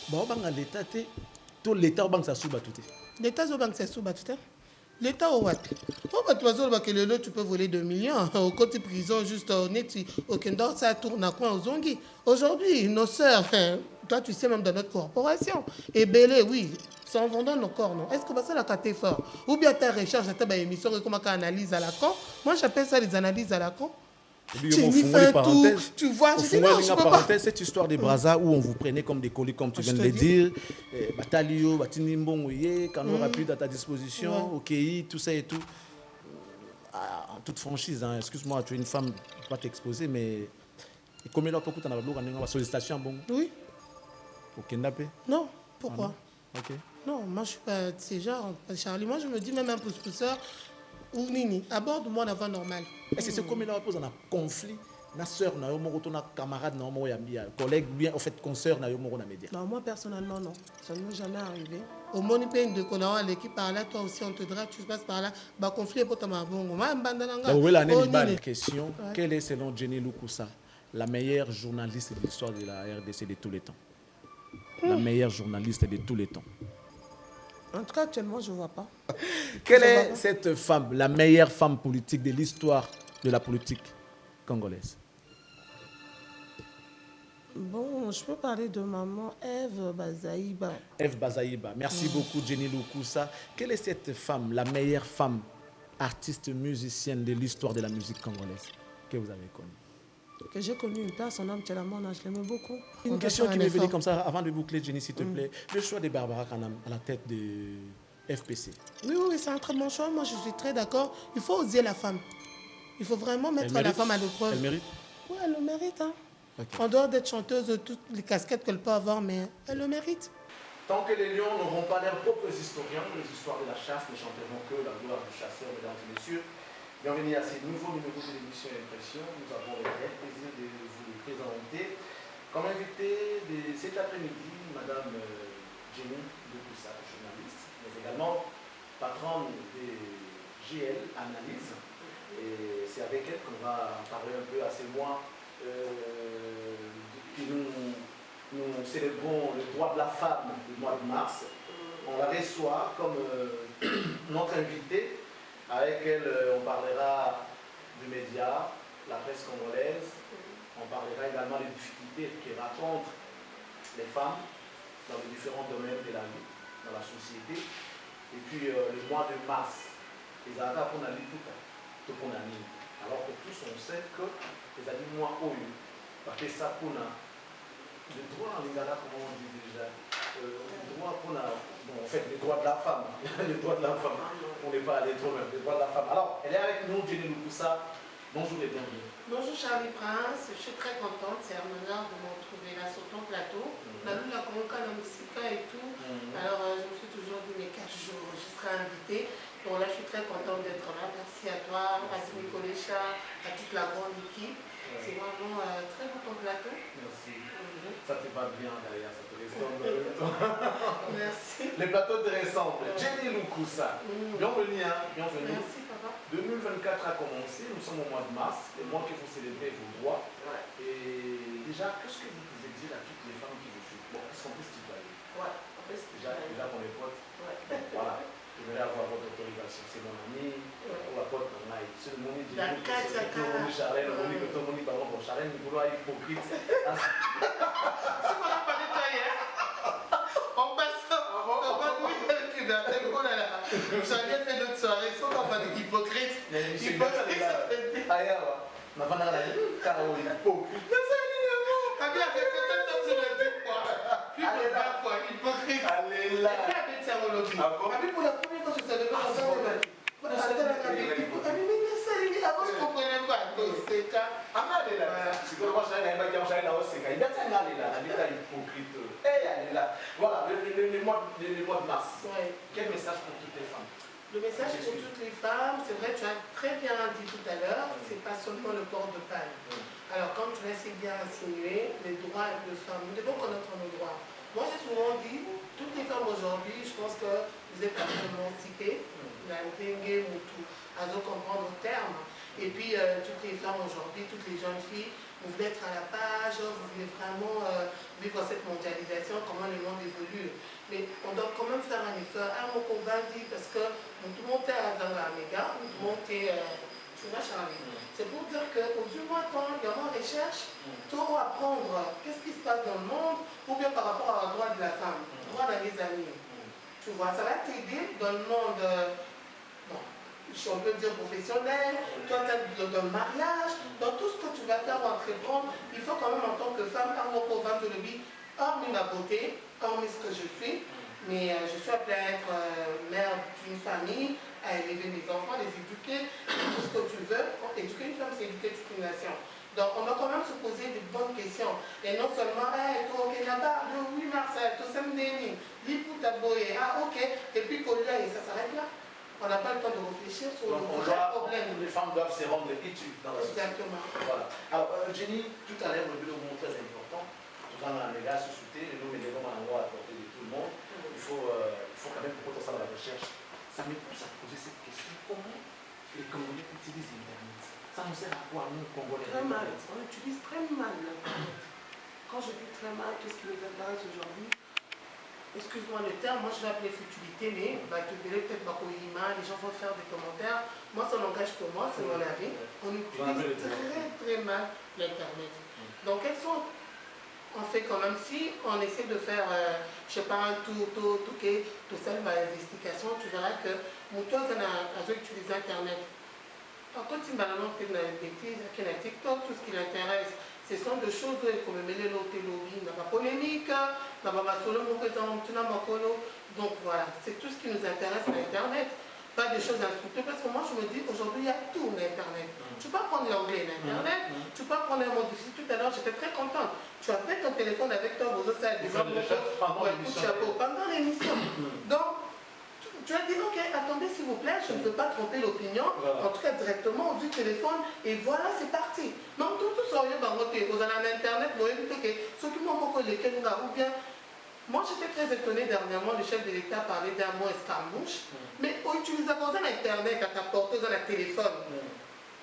Bon, l'État, tout l'État, ça sous tout. L'État, c'est sous tout. L'État au Watt. Tu peux voler 2 millions au côté prison, juste au Neti, au Kendor, ça tourne à coin aux Zongi. Aujourd'hui, nos sœurs, toi tu sais même dans notre corporation, et Bélé, oui, c'est en vendant nos corps, non? Est-ce que ça la caté fort? Ou bien ta recherche, ta émission, comment tu analyses à la con? Moi j'appelle ça les analyses à la con. Tu vois, je dis non, je peux pas. Cette histoire des Brazza où on vous prenait comme des colis, comme tu viens de le dire, Batalio, Batinimbon, quand on aura plus à ta disposition, ok, tout ça et tout. En toute franchise, hein, excuse-moi, tu es une femme, je ne vais pas t'exposer, mais combien de temps tu as une sollicitation bon? Oui. Au Kendapé? Non, pourquoi? Ok. Non, moi je suis pas de ces genres. Charlie, moi je me dis même un pousseur ou Nini, aborde-moi la voie normale. Est-ce que c'est combien de temps on a conflit? Na sœur, na camarade, na collègue, bien en fait consoeur, na média. Non, moi personnellement non, ça ne m'est jamais arrivé. Au moins de qu'on a l'équipe par là, toi aussi on te drague, tu passes par là, bah conflit pour ta mabongo. La question, quelle est selon Jenny Lukusa la meilleure journaliste de l'histoire de la RDC de tous les temps? La meilleure journaliste de tous les temps. En tout cas, actuellement, je ne vois pas. Quelle est cette femme, la meilleure femme politique de l'histoire de la politique congolaise? Bon, je peux parler de maman Ève Bazaïba. Ève Bazaïba. Merci beaucoup, Jenny Lukusa. Quelle est cette femme, la meilleure femme artiste musicienne de l'histoire de la musique congolaise que vous avez connue? Que j'ai connu une place, son âme Tchelamona, je l'aimais beaucoup. Une question qui m'est venue comme ça, avant de boucler, Jenny, s'il te plaît. Le choix de Barbara Kanam à la tête de FPC. Oui, c'est un très bon choix. Moi, je suis très d'accord. Il faut oser la femme. Il faut vraiment mettre la femme à l'épreuve. Elle mérite? Oui, elle le mérite. Hein. Okay. En dehors d'être chanteuse de toutes les casquettes qu'elle peut avoir, mais elle le mérite. Tant que les lions n'auront pas leurs propres historiens, les histoires de la chasse ne chanteront que la gloire du chasseur, mesdames et messieurs. Bienvenue à ces nouveaux numéros de l'émission Impression. Nous avons le grand plaisir de vous présenter comme invité de cet après-midi, Madame Jenny Lukusa, journaliste, mais également patronne de GL Analyse. Et c'est avec elle qu'on va parler un peu à ces mois que nous célébrons le droit de la femme du mois de mars. On la reçoit comme notre invitée. Avec elle, on parlera du média, la presse congolaise. On parlera également des difficultés que rencontrent les femmes dans les différents domaines de la vie, dans la société. Et puis le mois de mars, les Arabes pour la vie tout pour la nuit. Alors que tous on sait que les amis mois haut, parce que ça pour le droit en Lingala, comment on dit déjà, le droit pour la, bon, en fait, les droits de la femme, les droits de la femme, on n'est pas allé trop loin, les droits de la femme. Alors, elle est avec nous, Jenny Lukusa. Bonjour et bienvenue. Bonjour Charlie Prince, je suis très contente, c'est un honneur de me retrouver là sur ton plateau. La Conca, la Musica et tout. Alors, je me suis toujours dit, mais 4 jours, je serai invitée. Bon, là, je suis très contente d'être là. Merci à toi, à Nicolécha, à toute la grande équipe. C'est vraiment très beau ton plateau. Merci. Ça te va bien derrière, ça te ressemble. Merci. Les plateaux te ressemblent. Jenny Lukusa, bienvenue, hein? Bienvenue. Merci, papa. 2024 a commencé, nous sommes au mois de mars, le mois que vous célébrez vos droits. Ouais. Et déjà, qu'est-ce que vous pouvez dire à toutes les femmes qui vous suivent? Bon, est-ce qu'on peut se tutoyer? Ouais, on peut se tutoyer. Déjà pour les potes. Ouais. Voilà. Je voudrais avoir votre autorisation. C'est mon ami, ou la pote en live. C'est le monde du La carte, c'est tout le monde Charlène, le monde que tout le monde parle pour Charlène, il voulait être hypocrite. C'est qu'on n'a pas nettoyé. On passe ça. On va nous dire que dans tel coup là, vous avez fait notre soirée, c'est qu'on va être hypocrite. Hypocrite, c'est ailleurs. Ma femme a dit, car on est hypocrite. Mais c'est évidemment. Ah bien, répétez ça sur le 10 fois. Plus de 20 fois, hypocrite. Allez là. Et puis avec serologie. Ah puis pour la première fois, je savais pas ça. Avant, je ne comprenais pas. C'est ça. Allez là. Si vous voulez, je vais vous dire, il y a un hypocrite. Voilà, le mois de mars. Quel message pour toutes les femmes? Le message pour toutes les femmes, c'est vrai, tu as très bien dit tout à l'heure, c'est pas seulement le port de panne. Alors, comme tu l'as si bien insinué, les droits de femmes, nous devons connaître nos droits. Moi, j'ai souvent dit, toutes les femmes aujourd'hui, je pense que vous êtes émancipées, la dengue ou tout, à comprendre le terme. Et puis, toutes les femmes aujourd'hui, toutes les jeunes filles, vous voulez être à la page, vous voulez vraiment vivre cette mondialisation, comment le monde dit parce que tout le monde est dans la méga, tout le monde est. Tu vois, Charlie. C'est pour dire qu'au du temps, il y aura une recherche, tu auras apprendre qu'est-ce qui se passe dans le monde, ou bien par rapport au droit de la femme, droit dans les amis. Tu vois, ça va t'aider dans le monde, bon, on peut dire professionnel, toi dans le mariage, dans tout ce que tu vas faire ou entreprendre, il faut quand même en tant que femme, avoir pour vendre le vie, hormis ma beauté, hormis ce que je fais, mais je suis appelée à être mère d'une famille, à élever les enfants, les éduquer, tout ce que tu veux. Éduquer une femme, c'est éduquer toute une nation. Donc on doit quand même se poser de bonnes questions. Et non seulement, hey, toi, ok, là-bas, oui, Marcel, tout ça me dénie, lis pour ta boye, ah, ok, et puis Kolia, et ça s'arrête là. On n'a pas le temps de réfléchir sur le vrai problème. Les femmes doivent se rendre études dans la société. Exactement. Voilà. Alors, Jenny, tout à l'heure, le but de très important. Tout dans la méga société, nous, les hommes, on va à portée de tout le monde. Il faut quand même pour ça dans la recherche. Ça me pousse à poser cette question. Comment les Congolais utilisent Internet? Ça nous sert à quoi, nous, Congolais? Très mal. On utilise très mal l'Internet. Quand je dis très mal, qu'est-ce qui nous intéresse aujourd'hui? Excuse-moi le terme, moi je vais appeler futilité, mais tu verrais peut-être les gens vont faire des commentaires. Moi, ça n'engage que moi, c'est mon avis. On utilise très mal l'Internet. Donc, quels sont. On fait quand même, si on essaie de faire, je ne sais pas, tout ça, l'investigation, tu verras que toi, on a utilisé Internet. Quand tu m'as fait une bêtise, qui est TikTok, tout ce qui l'intéresse, ce sont des choses où il faut me mêler l'autre lobby, il n'y a pas polémique, il n'y a pas solo, donc voilà, c'est tout ce qui nous intéresse à Internet. Pas des choses instructives, parce que moi je me dis aujourd'hui il y a tout sur Internet. Tu peux apprendre l'anglais sur Internet, tu peux apprendre un mot difficile. Tout à l'heure j'étais très contente. Tu as fait ton téléphone avec toi, vous autres, pendant l'émission. Donc, tu as dit ok, attendez s'il vous plaît, je ne veux pas tromper l'opinion, en tout cas directement du téléphone, et voilà, c'est parti. Donc tout ça, vous allez en Internet, vous allez dire ce qui m'a ou bien. Moi, j'étais très étonnée dernièrement, le chef de l'État parlait d'un mot escarmouche, mais on utilise Internet à t'apporter dans le téléphone.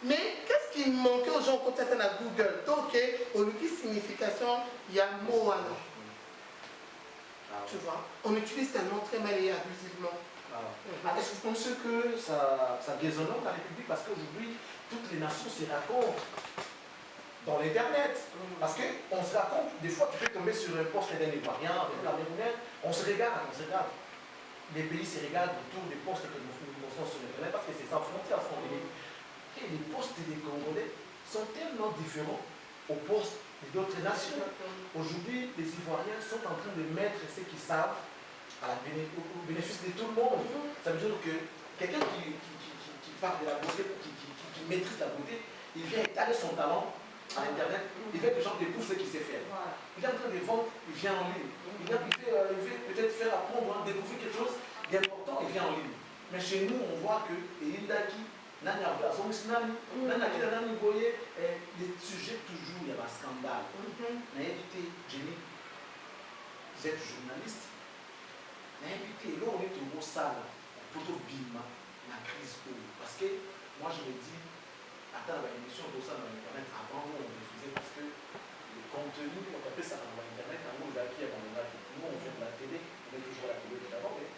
Mais qu'est-ce qui manquait aux gens quand c'était à Google? Donc, au lieu de signification, il y a mot à non. Tu vois, on utilise tellement très mal et abusivement. Est-ce que vous pensez que ça déshonore la République? Parce qu'aujourd'hui, toutes les nations se racontent dans l'Internet. Parce qu'on se raconte, des fois tu peux tomber sur un poste d'un Ivoirien, avec la Camerounais, on se regarde. Les pays se regardent autour des postes que nous postons sur l'Internet parce que c'est sans frontières. Et les postes des Congolais sont tellement différents aux postes d'autres nations. Aujourd'hui, les Ivoiriens sont en train de mettre ce qu'ils savent au bénéfice de tout le monde. Ça veut dire que quelqu'un qui parle de la beauté, qui maîtrise la beauté, il vient étaler son talent à Internet, il veut que les gens découvrent ce qu'il sait faire. Il est en train de vendre, il vient en ligne. Il veut peut-être faire apprendre, découvrir quelque chose d'important, il vient en ligne. Mais chez nous, on voit que les sujets toujours, il y a un scandale. Mais évitez, Jenny, vous êtes journaliste. Mais évitez, là on est au salle, pour tout bima, la crise. Parce que moi je me dis, attends, l'émission de ça dans Internet, avant nous on diffusait parce que le contenu, on appelle ça dans Internet, nous on a acquis avant le lac. Nous on fait de la télé, on est toujours à la télé d'abord, mais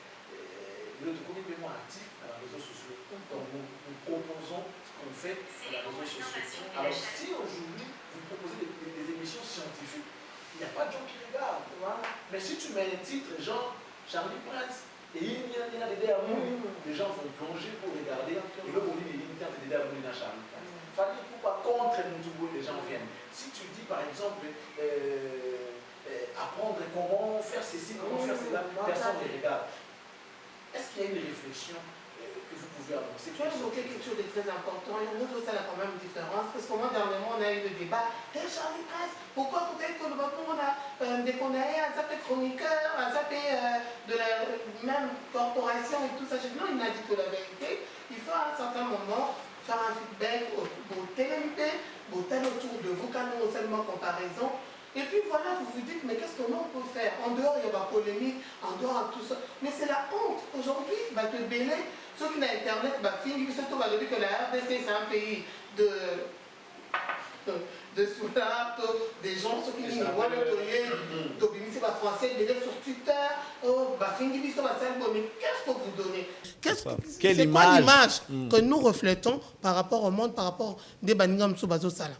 nous sommes complètement actifs dans les réseaux sociaux. Donc nous proposons ce qu'on fait dans les réseaux sociaux. Alors si aujourd'hui vous proposez des émissions scientifiques, il n'y a pas de gens qui regardent. Mais si tu mets un titre, genre Charlie Prince, et il y a des les gens vont plonger pour regarder, et là on dit les lignes de Charlie Prince. Fallait pourquoi contre nous les gens viennent. Si tu dis par exemple apprendre comment faire ceci, comment faire cela, personne ne regarde. Est-ce qu'il y a une réflexion que vous pouvez avancer? Tu as évoqué quelque chose de très important, et nous, ça a quand même une différence, parce que moi, dernièrement, on a eu le débat, Charlie Prince, pourquoi peut-être que le bâton, on a des condamnés à zapper chroniqueur, à zapper de la même corporation et tout ça? J'ai dit non, il m'a dit que la vérité, il faut à un certain moment faire un feedback au TNP, au tel autour de vous, quand nous, seulement comparaison. Et puis voilà, vous vous dites, mais qu'est-ce que l'on peut faire? En dehors, il y a la polémique, en dehors de tout ça. Mais c'est la honte. Aujourd'hui, te bêler, ceux qui n'ont Internet, finir, surtout, dire que la RDC, c'est un pays de soulard, des gens, ceux qui disent, voilà, c'est pas français, des sur Twitter, mais qu'est-ce que vous donnez? c'est quoi l'image que nous reflétons par rapport au monde, par rapport des Baningam Soubazo Sala.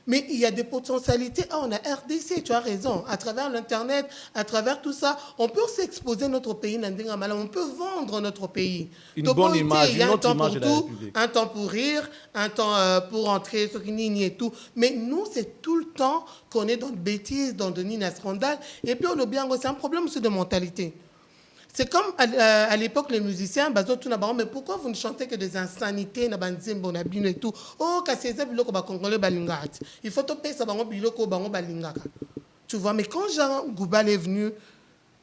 Mais il y a des potentialités. Ah, on a RDC, tu as raison. À travers l'Internet, à travers tout ça, on peut s'exposer notre pays. On peut vendre notre pays. Une bonne image, une autre image de la tout, République. un temps pour rire, un temps pour entrer, et tout. Mais nous, c'est tout le temps qu'on est dans de bêtises, dans de nina scandale. Et puis, on a bien, c'est un problème aussi de mentalité. C'est comme à l'époque, les musiciens, mais pourquoi vous ne chantez que des insanités, et tout? Oh, il faut payer ça, tu vois, mais quand Jean Goubal est venu,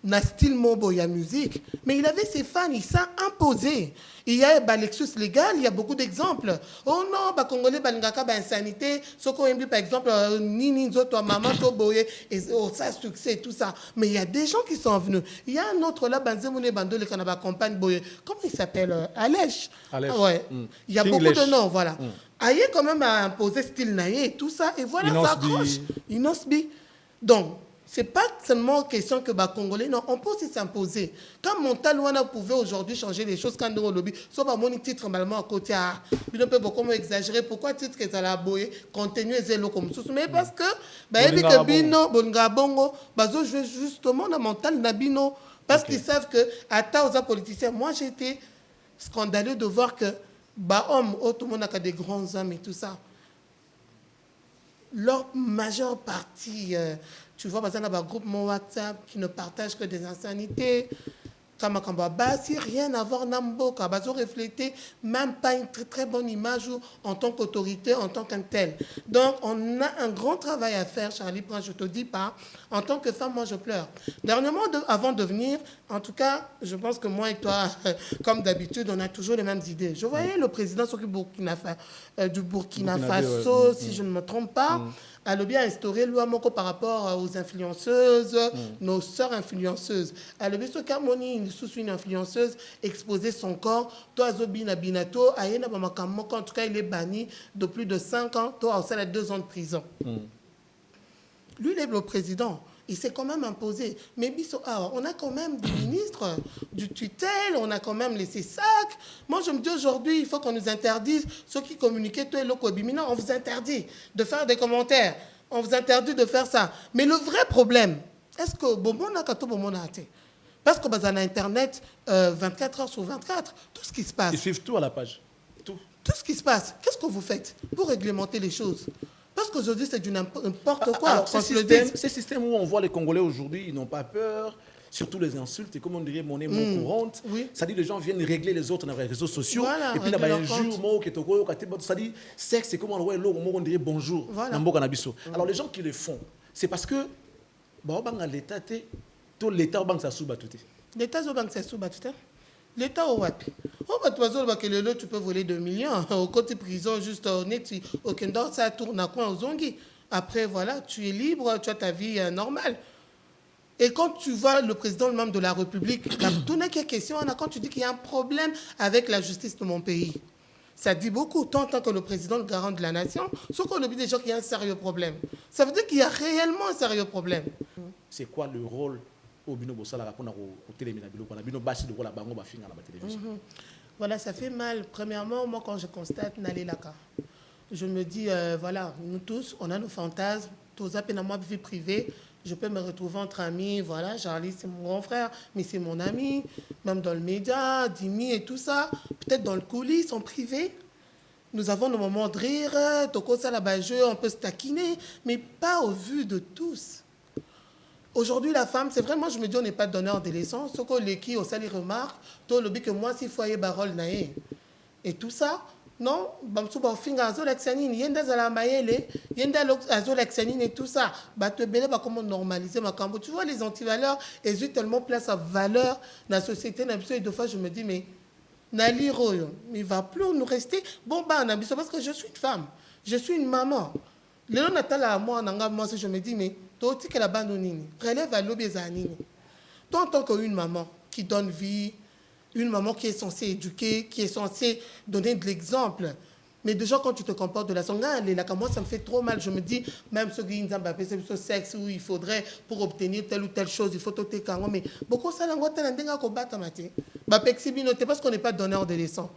na style Moboya musique, mais il avait ses fans, il s'est imposé. Il y a Lexus légal, il y a beaucoup d'exemples. Oh non, Congolais, Balingaka, insanité, Soko Mbi, par exemple, Nini, Zoto, Maman, Toboye, et ça, succès, tout ça. Mais il y a des gens qui sont venus. Il y a un autre là, Banzemoune Bando, le Kanaba Compagne Boye. Comment il s'appelle? Alèche. Alèche. Ouais. Il y a beaucoup de noms, voilà. Aïe, quand même, a imposé style Naye et tout ça. Et voilà, ça accroche. Inosbi. Donc, ce n'est pas seulement question que les Congolais, non, on peut aussi s'imposer. Quand Montalouana pouvait aujourd'hui changer les choses, quand on lobby, soit mon titre malheureusement à côté, il ne peut pas exagérer. Pourquoi titre que ça l'a boyé, contenu et zélo comme ça? Mais parce que, il que Bino, Bonga Bongo, je veux justement dans mental Nabino. Parce qu'ils savent que, à ta aux politiciens, moi j'ai été scandaleux de voir que, homme, tout le monde a des grands hommes et tout ça. Leur majeure partie, tu vois, par exemple, un groupe mon WhatsApp qui ne partage que des insanités. Si rien à voir, Namboka, refléter même pas une très, très bonne image en tant qu'autorité, en tant qu'un tel. Donc, on a un grand travail à faire, Charlie Prince, je te dis pas. En tant que femme, moi, je pleure. Dernièrement, avant de venir, en tout cas, je pense que moi et toi, comme d'habitude, on a toujours les mêmes idées. Je voyais le président du Burkina Faso, si je ne me trompe pas, a bien instauré loi par rapport aux influenceuses, nos sœurs influenceuses. A bien ce qu'Amoni, sous une influenceuse, exposer son corps, toi, Zobina Binato, en tout cas, il est banni de plus de 5 ans, toi, ça a 2 ans de prison. Lui, il est le président. Il s'est quand même imposé. Mais on a quand même des ministres du tutelle, on a quand même laissé sac. Moi, je me dis aujourd'hui, il faut qu'on nous interdise, ceux qui communiquaient, tout et l'eau, on vous interdit de faire des commentaires. On vous interdit de faire ça. Mais le vrai problème, est-ce que parce que dans Internet, 24 heures sur 24, tout ce qui se passe. Ils suivent tout à la page. Tout ce qui se passe, qu'est-ce que vous faites pour réglementer les choses? Parce qu'aujourd'hui, c'est du n'importe quoi. Alors, ces systèmes où on voit les Congolais aujourd'hui, ils n'ont pas peur, surtout les insultes, et comme on dirait monnaie courante, ça dit les gens viennent régler les autres dans les réseaux sociaux, voilà, et puis il y a un jour, ça dit sexe, c'est comme on dirait bonjour. Voilà. Alors les gens qui le font, c'est parce que l'État, tout l'État, l'État, l'État au Wapi. Tu peux voler 2 millions. Au côté prison, juste honnête, aucun d'autre, ça tourne à coin aux Zongi. Après, voilà, tu es libre, tu as ta vie normale. Et quand tu vois le président même de la République, tout n'est que question, quand tu dis qu'il y a un problème avec la justice de mon pays, ça dit beaucoup, tant que le président, le garant de la nation, sauf qu'on oublie déjà qu'il y a un sérieux problème. Ça veut dire qu'il y a réellement un sérieux problème. C'est quoi le rôle Voilà, ça fait mal. Premièrement, moi, quand je constate Nalé Laka, je me dis, voilà, nous tous, on a nos fantasmes, tous à peine à moi, vie privée, je peux me retrouver entre amis, voilà, Charlie, c'est mon grand frère, mais c'est mon ami, même dans le média, Dimi et tout ça, peut-être dans le coulisses, en privé. Nous avons nos moments de rire, Toko Salabajeux, on peut se taquiner, mais pas au vu de tous. Aujourd'hui, la femme, c'est vraiment, je me dis, on n'est pas donneur de leçons. Ce que les qui, au sali remarque, tout le but que moi, si foyer barol naé. Et tout ça, non, bamsouba finga azolaxanine, yenda zala mayele, yenda azolaxanine et tout ça. Bah te belé bah comment normaliser ma cambo. Tu vois les antivaleurs, elles ont tellement place à valeur dans la société. Et deux fois, je me dis mais Nali Royo, il va plus nous rester. Bon bah on a parce que je suis une femme, je suis une maman. Léon Natal à moi moi je me dis mais toi, tu la bande relève à l'obésanine. Toi, en tant qu'une maman qui donne vie, une maman qui est censée éduquer, qui est censée donner de l'exemple, Mais déjà, quand tu te comportes de la sorte, moi, ça me fait trop mal. Je me dis, même ceux qui disent que c'est ce sexe où il faudrait, pour obtenir telle ou telle chose, il faut tout écarter. Mais beaucoup ça, parce qu'on n'est pas donneur de leçons.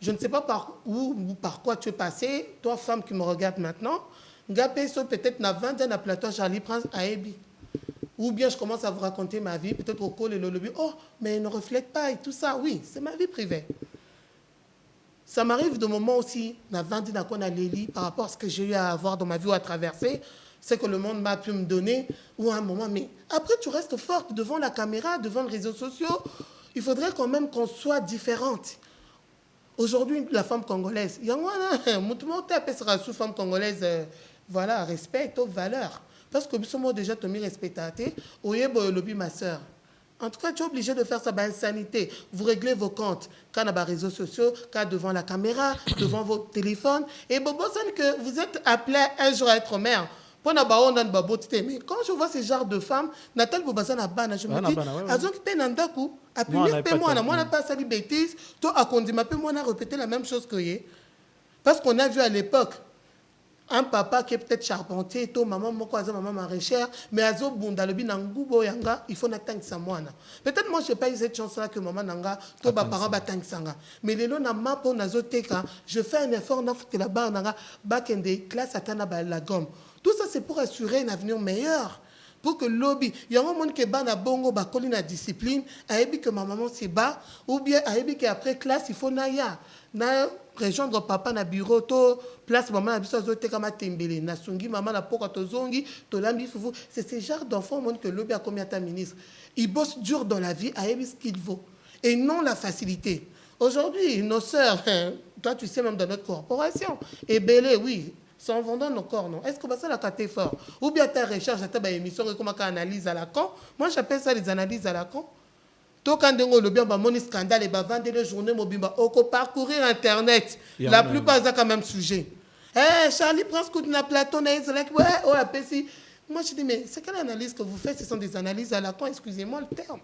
Je ne sais pas par où ou par quoi tu es passé, toi, femme qui me regarde maintenant. Peut-être na 20 ans na plateau Charlie Prince à Ebi. Ou bien je commence à vous raconter ma vie, peut-être au col et le lobby. Oh, mais elle ne reflète pas et tout ça. Oui, c'est ma vie privée. Ça m'arrive de moments aussi, na 20 ans qu'on a Léli, par rapport à ce que j'ai eu à avoir dans ma vie ou à traverser, c'est que le monde m'a pu me donner, ou à un moment, mais après tu restes forte devant la caméra, devant les réseaux sociaux. Il faudrait quand même qu'on soit différente. Aujourd'hui, la femme congolaise, il y a une femme congolaise, voilà, respect aux valeurs. Parce que nous sommes déjà respectés, lobby ma soeur. En tout cas, tu es obligé de faire ça, insanité. Vous réglez vos comptes, quand on a les réseaux sociaux, quand devant la caméra, devant vos téléphones. Et que vous êtes appelé un jour à être mère. Mais quand je vois ce genre de femmes, Nathalie Bobazana Bana, je me dis, elles ont quitté Nandakou, à punir moi, n'a pas sali bêtise, toi, à conduire, moi, on a répété la même chose que hier. Parce qu'on a vu à l'époque, un papa qui est peut-être charpentier, toi, maman, maman maraîchère, mais azo bunda le binangubo yanga, il faut n'attendre ça moi. Peut-être moi je n'ai pas eu cette chance-là que maman nanga, toi, parents batang sanga. Mais les lots n'a pas pour nazo teka, je fais un effort n'a foutu là-bas nanga, bakende classe atana la gomme. Tout ça c'est pour assurer un avenir meilleur. Pour que lobby, il y a un monde qui est bas na bongo, ba coller la discipline, aébi que ma maman s'est bas, ou bien aébi qu'après classe il faut naya. Na rejoindre papa na bureau to place maman na biso zote kama tembele na sungi maman na poka to zongi to lambi fufu, c'est ce genre d'enfant monde que lobby a combien ta ministre il bosse dur dans la vie à ce qu'il vaut et non la facilité. Aujourd'hui nos sœurs, toi tu sais même dans notre corporation et belé oui sans vendant nos corps, non. Est-ce que ça la caté fort ou bien ta recherche ta émission comment analyse à la con. Moi j'appelle ça les analyses à la con. Quand on a un scandale et vendre les journées, on peut parcourir Internet. La plupart, c'est quand même sujet. Charlie Prince, coup de la plateau, moi, je dis, mais c'est quelle analyse que vous faites? Ce sont des analyses à la con, excusez-moi le terme.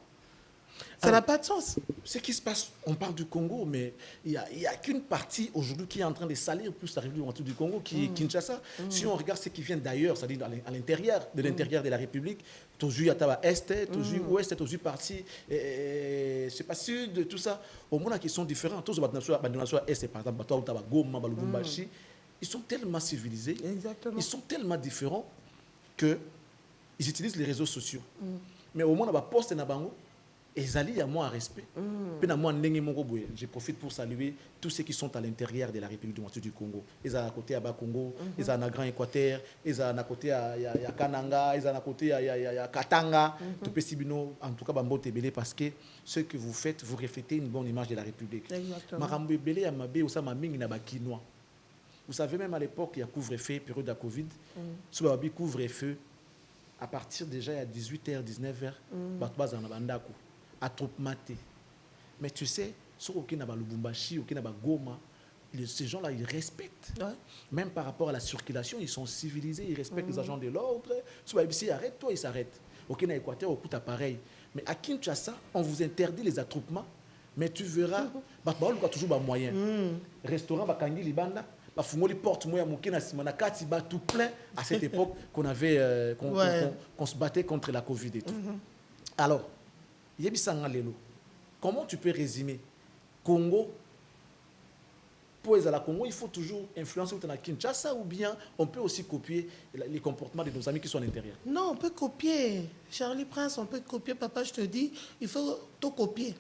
Ça n'a pas de sens. Ce qui se passe, on parle du Congo, mais il n'y a qu'une partie aujourd'hui qui est en train de salir plus la République du Congo, qui est Kinshasa. Si on regarde ce qui vient d'ailleurs, c'est-à-dire à l'intérieur de la République, toujours à Est, toujours Ouest, toujours parti, c'est pas sûr de tout ça. Au moins, qui sont différents. Tous les nations Est, par exemple, Goma, Lubumbashi, ils sont tellement civilisés, ils sont tellement différents qu'ils utilisent les réseaux sociaux. Mais au moins, on va poster na bango. Et Zali a moins respect. Je profite pour saluer tous ceux qui sont à l'intérieur de la République du Congo. Ils sont à côté à Bas-Congo, ils sont à Grand Équateur, ils sont à côté à Kananga, ils sont à côté à Katanga. En tout cas, parce que ce que vous faites, vous reflétez une bonne image de la République. Vous savez, même à l'époque, il y a couvre-feu, période de la Covid. Sous le couvre-feu, à partir déjà à 18h, 19h, mais tu sais, sur Lubumbashi, Goma, ces gens-là, ils respectent. Ouais. Même par rapport à la circulation, ils sont civilisés, ils respectent les agents de l'ordre. Si arrête-toi, ils s'arrêtent. Au Équateur, au coup, pareil. Mais à Kinshasa, on vous interdit les attroupements, mais tu verras, il y a toujours des moyens. Restaurant, Bakangi, Libanda, les portes, tout plein à cette époque qu'on avait, qu'on se battait contre la Covid et tout. Alors, comment tu peux résumer Congo? Pour les Congo, il faut toujours influencer la Kinshasa ou bien on peut aussi copier les comportements de nos amis qui sont à l'intérieur? Non, on peut copier. Charlie Prince, on peut copier. Papa, je te dis, il faut tout copier.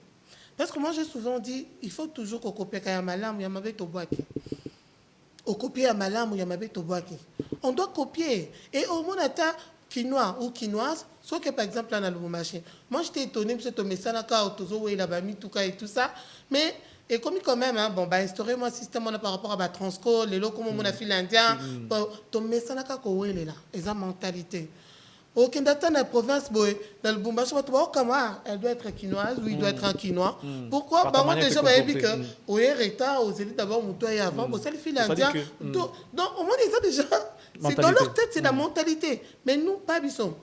Parce que moi, j'ai souvent dit, il faut toujours qu'on copie. Quand il y a malam, il y a mabé toboaki. Au copier à malam, il y a mabé toboaki. On doit copier. Et au moins, quinois ou quinoise, soit que par exemple là dans le marché. Moi j'étais étonné parce que tu mets ça là et tout ça, mais et comme quand même bon instaurer moi système par rapport à Transco, les locaux comme on a fait l'Indien, tu mets ça là là, esa mentalité. Au Kenya dans la province dans le Bumbashi tu vois comment elle doit être quinoise ou il doit être un quinois. Pourquoi moi déjà que au Reta aux élites d'abord mutoy avant pour ça les filles l'Indien. Donc au moins ils ont déjà c'est dans leur tête, c'est la mentalité. Mais nous, pas bisson.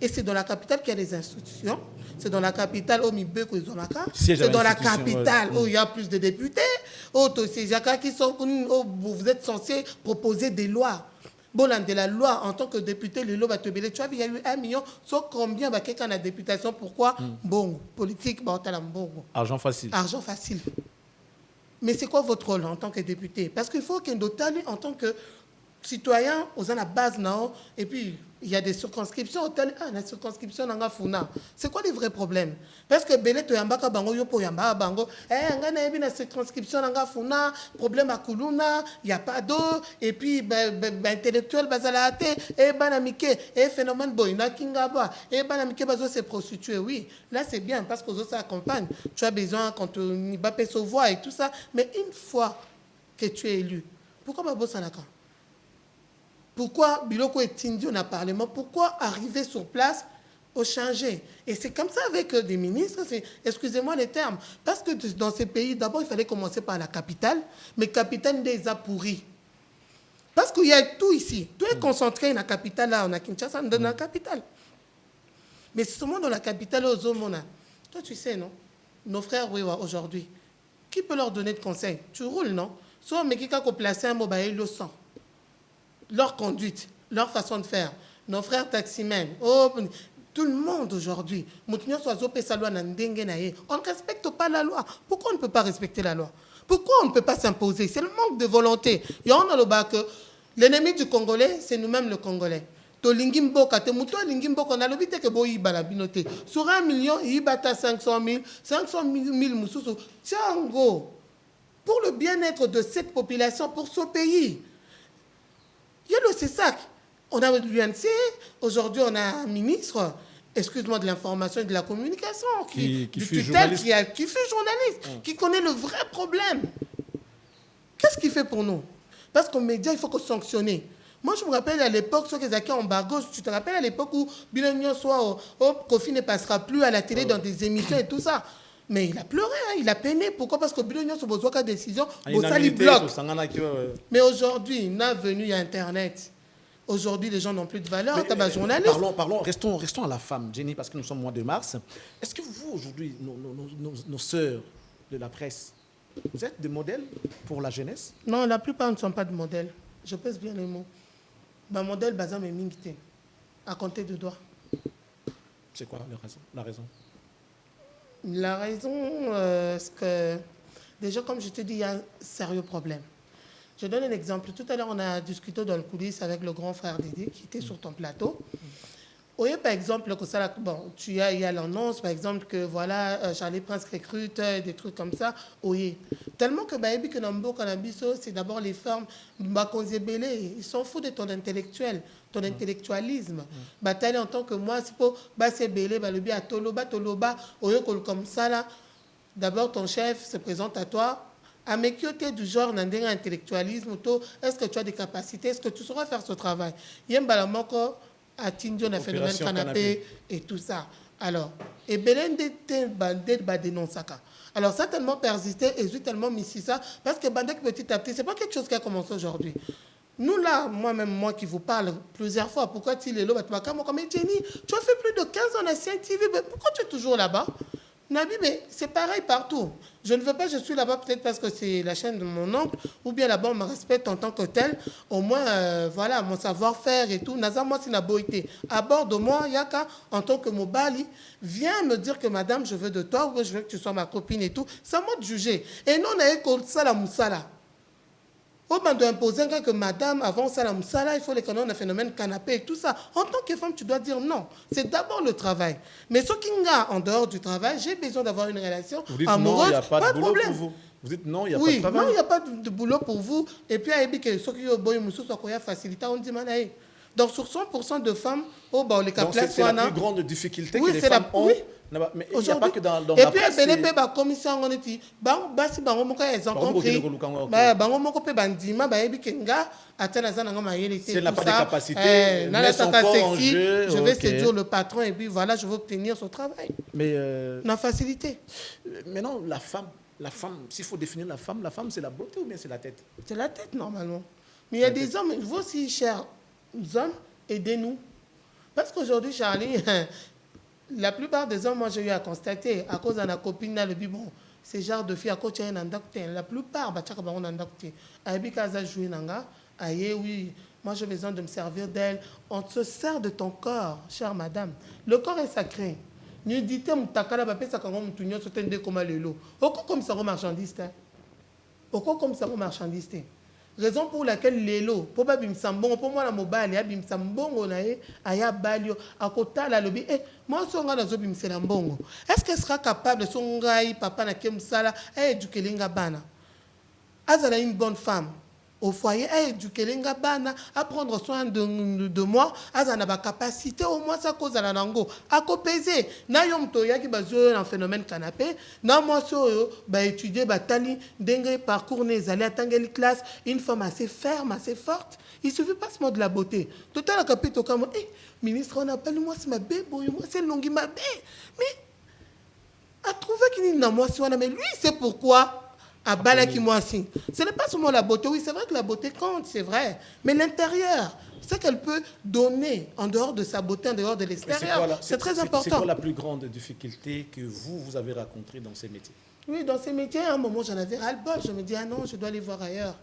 Et c'est dans la capitale qu'il y a des institutions. C'est dans la capitale où Siège c'est à dans la l'institution, capitale ouais. où il y a plus de députés. Où vous êtes censé proposer des lois. Bon, de la loi, en tant que député, le lot va te béler. Tu vois, il y a eu 1 million. Sauf combien va quelqu'un à la députation? Pourquoi? Bon, politique, bon, t'as la bon. Argent facile. Argent facile. Mais c'est quoi votre rôle en tant que député? Parce qu'il faut qu'un dotané, en tant que citoyen, aux la base, non? Et puis, il y a des circonscriptions. La circonscription, c'est quoi les vrais problèmes? Parce que Belé, tu yambaka bango, yopo yamba bango. La circonscription, problème à Kuluna, il n'y a pas d'eau. Et puis, intellectuel, bazalate, banamike, phénomène boyna kingaba, banamike, bazo se prostituer. Oui, là, c'est bien parce que ça accompagne. Tu as besoin quand tu vas se voix et tout ça. Mais une fois que tu es élu, pourquoi Babo Sanaka? Pourquoi Biloko est indié au Parlement? Pourquoi arriver sur place au changer? Et c'est comme ça avec des ministres, excusez-moi les termes, parce que dans ces pays, d'abord, il fallait commencer par la capitale, mais la capitale des a pourri. Parce qu'il y a tout ici. Tout est concentré dans la capitale, là, on a Kinshasa, dans la capitale. Mais c'est seulement dans la capitale, aux Zomona. Toi, tu sais, non? Nos frères, oui, aujourd'hui, qui peut leur donner de conseils? Tu roules, non? Soit, mais qui a placé un mobile, le sang. Leur conduite, leur façon de faire, nos frères taximens, tout le monde aujourd'hui, on ne respecte pas la loi. Pourquoi on ne peut pas respecter la loi? Pourquoi on ne peut pas s'imposer? C'est le manque de volonté. Il y a le bas que l'ennemi du Congolais, c'est nous-mêmes le Congolais. Sur 1 million, il bat 500 000, 500 000 moussous. Tiango, pour le bien-être de cette population, pour ce pays. Il y a le CESAC. On a l'UNC. Aujourd'hui, on a un ministre, excuse-moi, de l'information et de la communication, qui fut journaliste, qui connaît le vrai problème. Qu'est-ce qu'il fait pour nous? Parce qu'aux médias, il faut qu'on sanctionne. Moi, je me rappelle à l'époque, ceux qui étaient en embargo, tu te rappelles à l'époque où Bilogno soit Kofi ne passera plus à la télé dans des émissions et tout ça. Mais il a pleuré, hein, il a peiné. Pourquoi? Parce que Bilogno se besoin de décision, ça lui bloque. Mais aujourd'hui, il est venu, il y a Internet. Aujourd'hui, les gens n'ont plus de valeur. Restons à la femme, Jenny, parce que nous sommes au mois de mars. Est-ce que vous, aujourd'hui, nos sœurs de la presse, vous êtes des modèles pour la jeunesse? Non, la plupart ne sont pas de modèles. Je pèse bien les mots. Ma modèle, Bazam et Mingte, à compter de doigts. C'est quoi la raison? La raison, c'est que, déjà, comme je te dis, il y a un sérieux problème. Je donne un exemple. Tout à l'heure, on a discuté dans le coulisses avec le grand frère Dédé, qui était sur ton plateau. Oui, par exemple, que ça, bon, il y a l'annonce, par exemple, que voilà, Charlie Prince recrute, des trucs comme ça. Oui. Tellement que que Nambo Kanabiso, c'est d'abord les femmes, ils s'en foutent de ton intellectuel, ton intellectualisme. Bataille en tant que moi, c'est pour Bassebele, Balobi à Toloba, comme ça là. D'abord, ton chef se présente à toi. À mes côtés du genre n'indéra intellectualisme, est-ce que tu as des capacités, est-ce que tu sauras faire ce travail? Yembalamoko à Tindio, na phénomène canapé et tout ça. Alors, et Belende Bandet va dénoncer ça. Alors, ça a tellement persisté et j'ai tellement mis ça parce que Bandek petit à petit, c'est pas quelque chose qui a commencé aujourd'hui. Nous là, moi qui vous parle plusieurs fois, pourquoi tu es là, mais Jenny, tu as fait plus de 15 ans à CNTV, pourquoi tu es toujours là-bas? Nabi, mais c'est pareil partout. Je ne veux pas, je suis là-bas peut-être parce que c'est la chaîne de mon oncle, ou bien là-bas on me respecte en tant que tel. Au moins, voilà, mon savoir-faire et tout. Naza, moi, c'est la beauté. À bord de moi, Yaka, en tant que Mobali, viens me dire que madame, je veux de toi, ou je veux que tu sois ma copine et tout. C'est à moi de juger. Et non, on a école ça la moussala. On m'a imposé que madame, avant ça, la moussala, il faut les canons, un phénomène canapé et tout ça. En tant que femme, tu dois dire non. C'est d'abord le travail. Mais ce qui est en dehors du travail, j'ai besoin d'avoir une relation amoureuse. Il n'y a pas de boulot pour vous. Vous dites non, il n'y a pas de travail. Non, il n'y a pas de boulot pour vous. Et puis, il y a ceux qui ont facilité, on dit manaï. Donc, sur 100% de femmes, les caplaces c'est la plus grande difficulté que les femmes ont. Mais il n'y a pas que dans et la puis, presse. et puis, la commission, on dit, ils ont compris. Si elle n'a pas de capacité, met son corps en jeu. Je vais séduire le patron et puis voilà, je veux obtenir son travail. Mais la facilité. Maintenant, la femme, s'il faut définir la femme, c'est la beauté ou bien c'est la tête? C'est la tête, normalement. Mais il y a des hommes, vous aussi, chers hommes, aidez-nous. Parce qu'aujourd'hui, Charlie, la plupart des hommes, moi, j'ai eu à constater, à cause de ma copine, le dit, bon, ces genres de filles, à cause de un docteur, la plupart, bah, tu as un docteur. Aïe, quand a joué, aïe, oui, moi, j'ai besoin de me servir d'elle. On se sert de ton corps, chère madame. Le corps est sacré. Nous disons, mutakala, bapé, ça, quand on m'tunyo, c'est un dé comme le lot. Au comme ça, marchandise, au comme ça, marchandise. Raison pour laquelle l'élo, pour pas bimsambon, pour moi la mobile, ya bimsambon on a aya balio, à côté la lobby. Eh, moi son gars nazo bimselambongo. Est-ce qu'elle sera capable son gars papa na kemsala, éduquer linga bana. Azala une bonne femme. Au foyer, éduquer linga bana, à prendre soin de moi, azana ba capacité au moins ça cause à la nango. À copeser, na yom toya qui bazou un phénomène canapé, na moi so ba étudier ba tali dengue parcours les aller attendre les classes, une femme assez ferme, assez forte. Il suffit pas seulement de la beauté. Tout à l'heure capito comme ministre on appelle moi c'est ma bébé, moi c'est longi ma bébé. Mais a trouvé qu'il n'a moi si mais lui c'est pourquoi à Balaki Moissi. Ce n'est pas seulement la beauté. Oui, c'est vrai que la beauté compte, c'est vrai. Mais l'intérieur, ce qu'elle peut donner en dehors de sa beauté, en dehors de l'extérieur, c'est très important. C'est quoi la plus grande difficulté que vous avez rencontrée dans ces métiers? Oui, dans ces métiers, à un moment, j'en avais ras-le-bol. Je me dis, ah non, je dois aller voir ailleurs.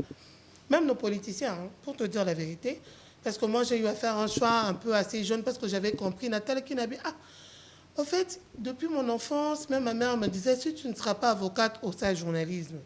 Même nos politiciens, hein, pour te dire la vérité. Parce que moi, j'ai eu à faire un choix un peu assez jeune parce que j'avais compris, Nathalie Kinabi, en fait, depuis mon enfance, même ma mère me disait, si tu ne seras pas avocate au sein du journalisme,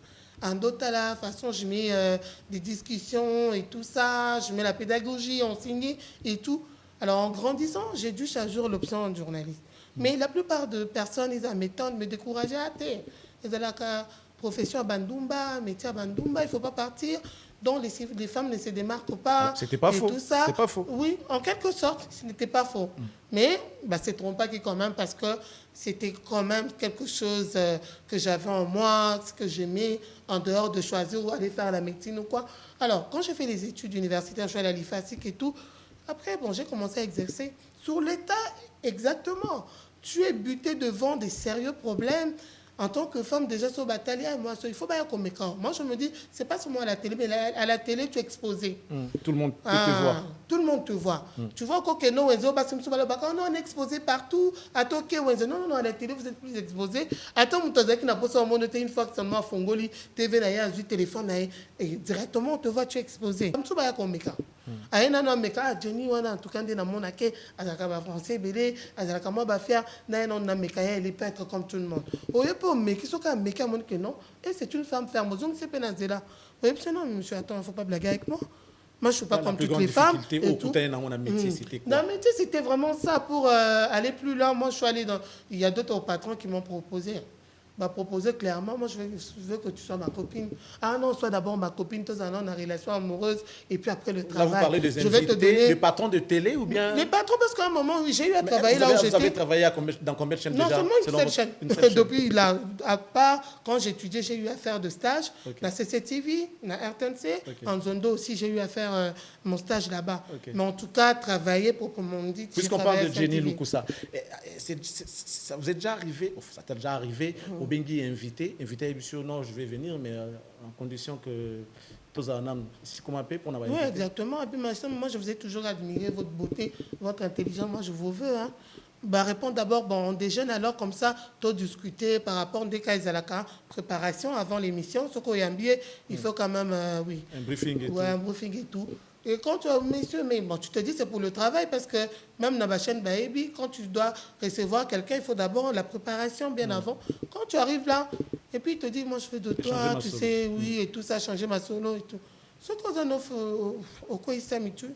en d'autres à la façon, je mets des discussions et tout ça, je mets la pédagogie, enseigner et tout. Alors, en grandissant, j'ai dû choisir l'option de journaliste. Mais la plupart des personnes, ils m'étonnent, me décourager à terre. Ils ont la profession à Bandoumba, métier à Bandoumba, il ne faut pas partir. Donc les femmes ne se démarquent pas. C'était pas faux. Tout ça. C'était pas faux. Oui, en quelque sorte, ce n'était pas faux. Mais c'est trompé quand même parce que c'était quand même quelque chose que j'avais en moi, ce que j'aimais en dehors de choisir ou aller faire la médecine ou quoi. Alors, quand j'ai fait les études universitaires, je suis allée à l'IFASIC et tout. Après, bon, j'ai commencé à exercer sur l'État exactement. Tu es buté devant des sérieux problèmes. En tant que femme, déjà, sur bataillon, moi, il faut pas qu'on me camp. Moi, je me dis, c'est pas seulement à la télé, mais à la télé, tu es exposé. Tout le monde peut te voir. Tout le monde te voit. Tu vois que non, on est exposé partout. Non, à la télé, vous êtes plus exposé. Attends, une fois que seulement à Fongoli, TV, téléphone, et directement, on te voit, tu es exposé. Comme ça, il y a qu'on me camp. Jenny, en tout cas, dans mon accueil, français, belé, elle peut être comme tout le monde. Mais qui sont quand même que non, et c'est une femme ferme. Donc, c'est pénazela. Oui, non, monsieur, attends, il ne faut pas blaguer avec moi. Moi, je ne suis pas comme toutes les femmes. Dans mon métier, c'était quoi? Dans le métier, c'était vraiment ça. Pour aller plus loin, moi, je suis allé dans. Il y a d'autres patrons qui m'ont proposé. M'a proposé clairement, moi je veux que tu sois ma copine. Ah non, sois d'abord ma copine, tous en une relation amoureuse, et puis après le travail. Là, vous parlez des invités, les patrons de télé ou bien? Les patrons, parce qu'à un moment, oui, j'ai eu à travailler là où j'étais. Vous avez travaillé dans combien de chaînes déjà? Non, seulement une seule chaîne. Depuis, là, à part, quand j'étudiais, j'ai eu à faire de stage. La CCTV, la RTNC, en Zondo aussi, j'ai eu à faire mon stage là-bas. Mais en tout cas, travailler pour que mon dit. Puisqu'on parle de Jenny Lukusa, ça vous est déjà arrivé, ça t'est déjà arrivé, au Bengi invité à l'émission, non, je vais venir, mais en condition que tous en âme, si comment appeler pour n'avoir. Oui, exactement. Et puis moi, je vous ai toujours admiré votre beauté, votre intelligence. Moi, je vous veux. Hein. Répondre d'abord, bon, on déjeune alors comme ça, tout discuter par rapport à des cas à la préparation avant l'émission. Ce qu'on y a bien, il faut quand même, oui. Un briefing et tout. Un briefing et tout. Et quand tu as, messieurs, mais bon, tu te dis c'est pour le travail parce que même dans ma chaîne Baebi, quand tu dois recevoir quelqu'un, il faut d'abord la préparation bien avant. Quand tu arrives là, et puis il te dit, moi je fais de toi, tu sais, oui, et tout ça, changer ma solo et tout. Ce qu'on a offert au quoi il s'habitue.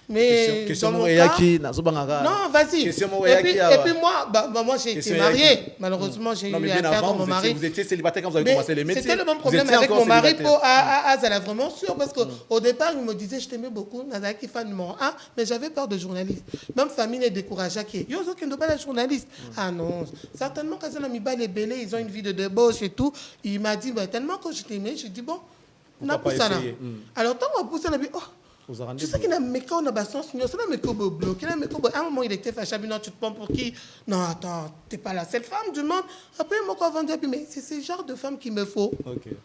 Mais question dans mon cas, non, vas-y. Et puis moi j'ai été mariée. Malheureusement, j'ai eu à perdre mon mari. Vous étiez célibataire quand vous avez commencé les métiers. C'était le même problème avec mon mari pour elle est vraiment sûre parce qu'au départ, il me disait je t'aimais beaucoup, Nazaki fan numéro 1, mais j'avais peur de journaliste. Même famille est découragée qui est Yozo qui ne doit pas être journaliste. Ah non, certainement quand ils ont mis bas les bélés, ils ont une vie de débauche et tout. Il m'a dit tellement que je t'aimais, je dis bon, on a poussé là. Alors tant qu'on a poussé, on a dit oh. Tu sais qu'il y a un sens, à un moment il était fâché, non, tu te prends pour qui? Non, attends, t'es pas la seule femme du monde. Après, moi, quand on dit, mais c'est ce genre de femme qu'il me faut. Okay.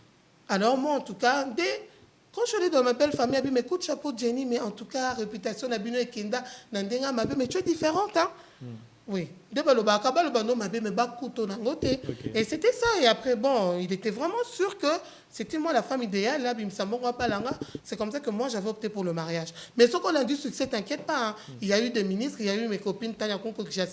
Alors, moi, en tout cas, dès Quand je suis allée dans ma belle famille, elle m'a dit, écoute, chapeau Jenny, mais en tout cas, réputation, Nabino et Kenda, Nandenga, mais tu es différente, hein? Oui. Et c'était ça. Et après, bon, il était vraiment sûr que c'était moi la femme idéale. Là, c'est comme ça que moi, j'avais opté pour le mariage. Mais ce qu'on a du succès, t'inquiète pas. Hein. Il y a eu des ministres, il y a eu mes copines, Tania Konko, que j'ai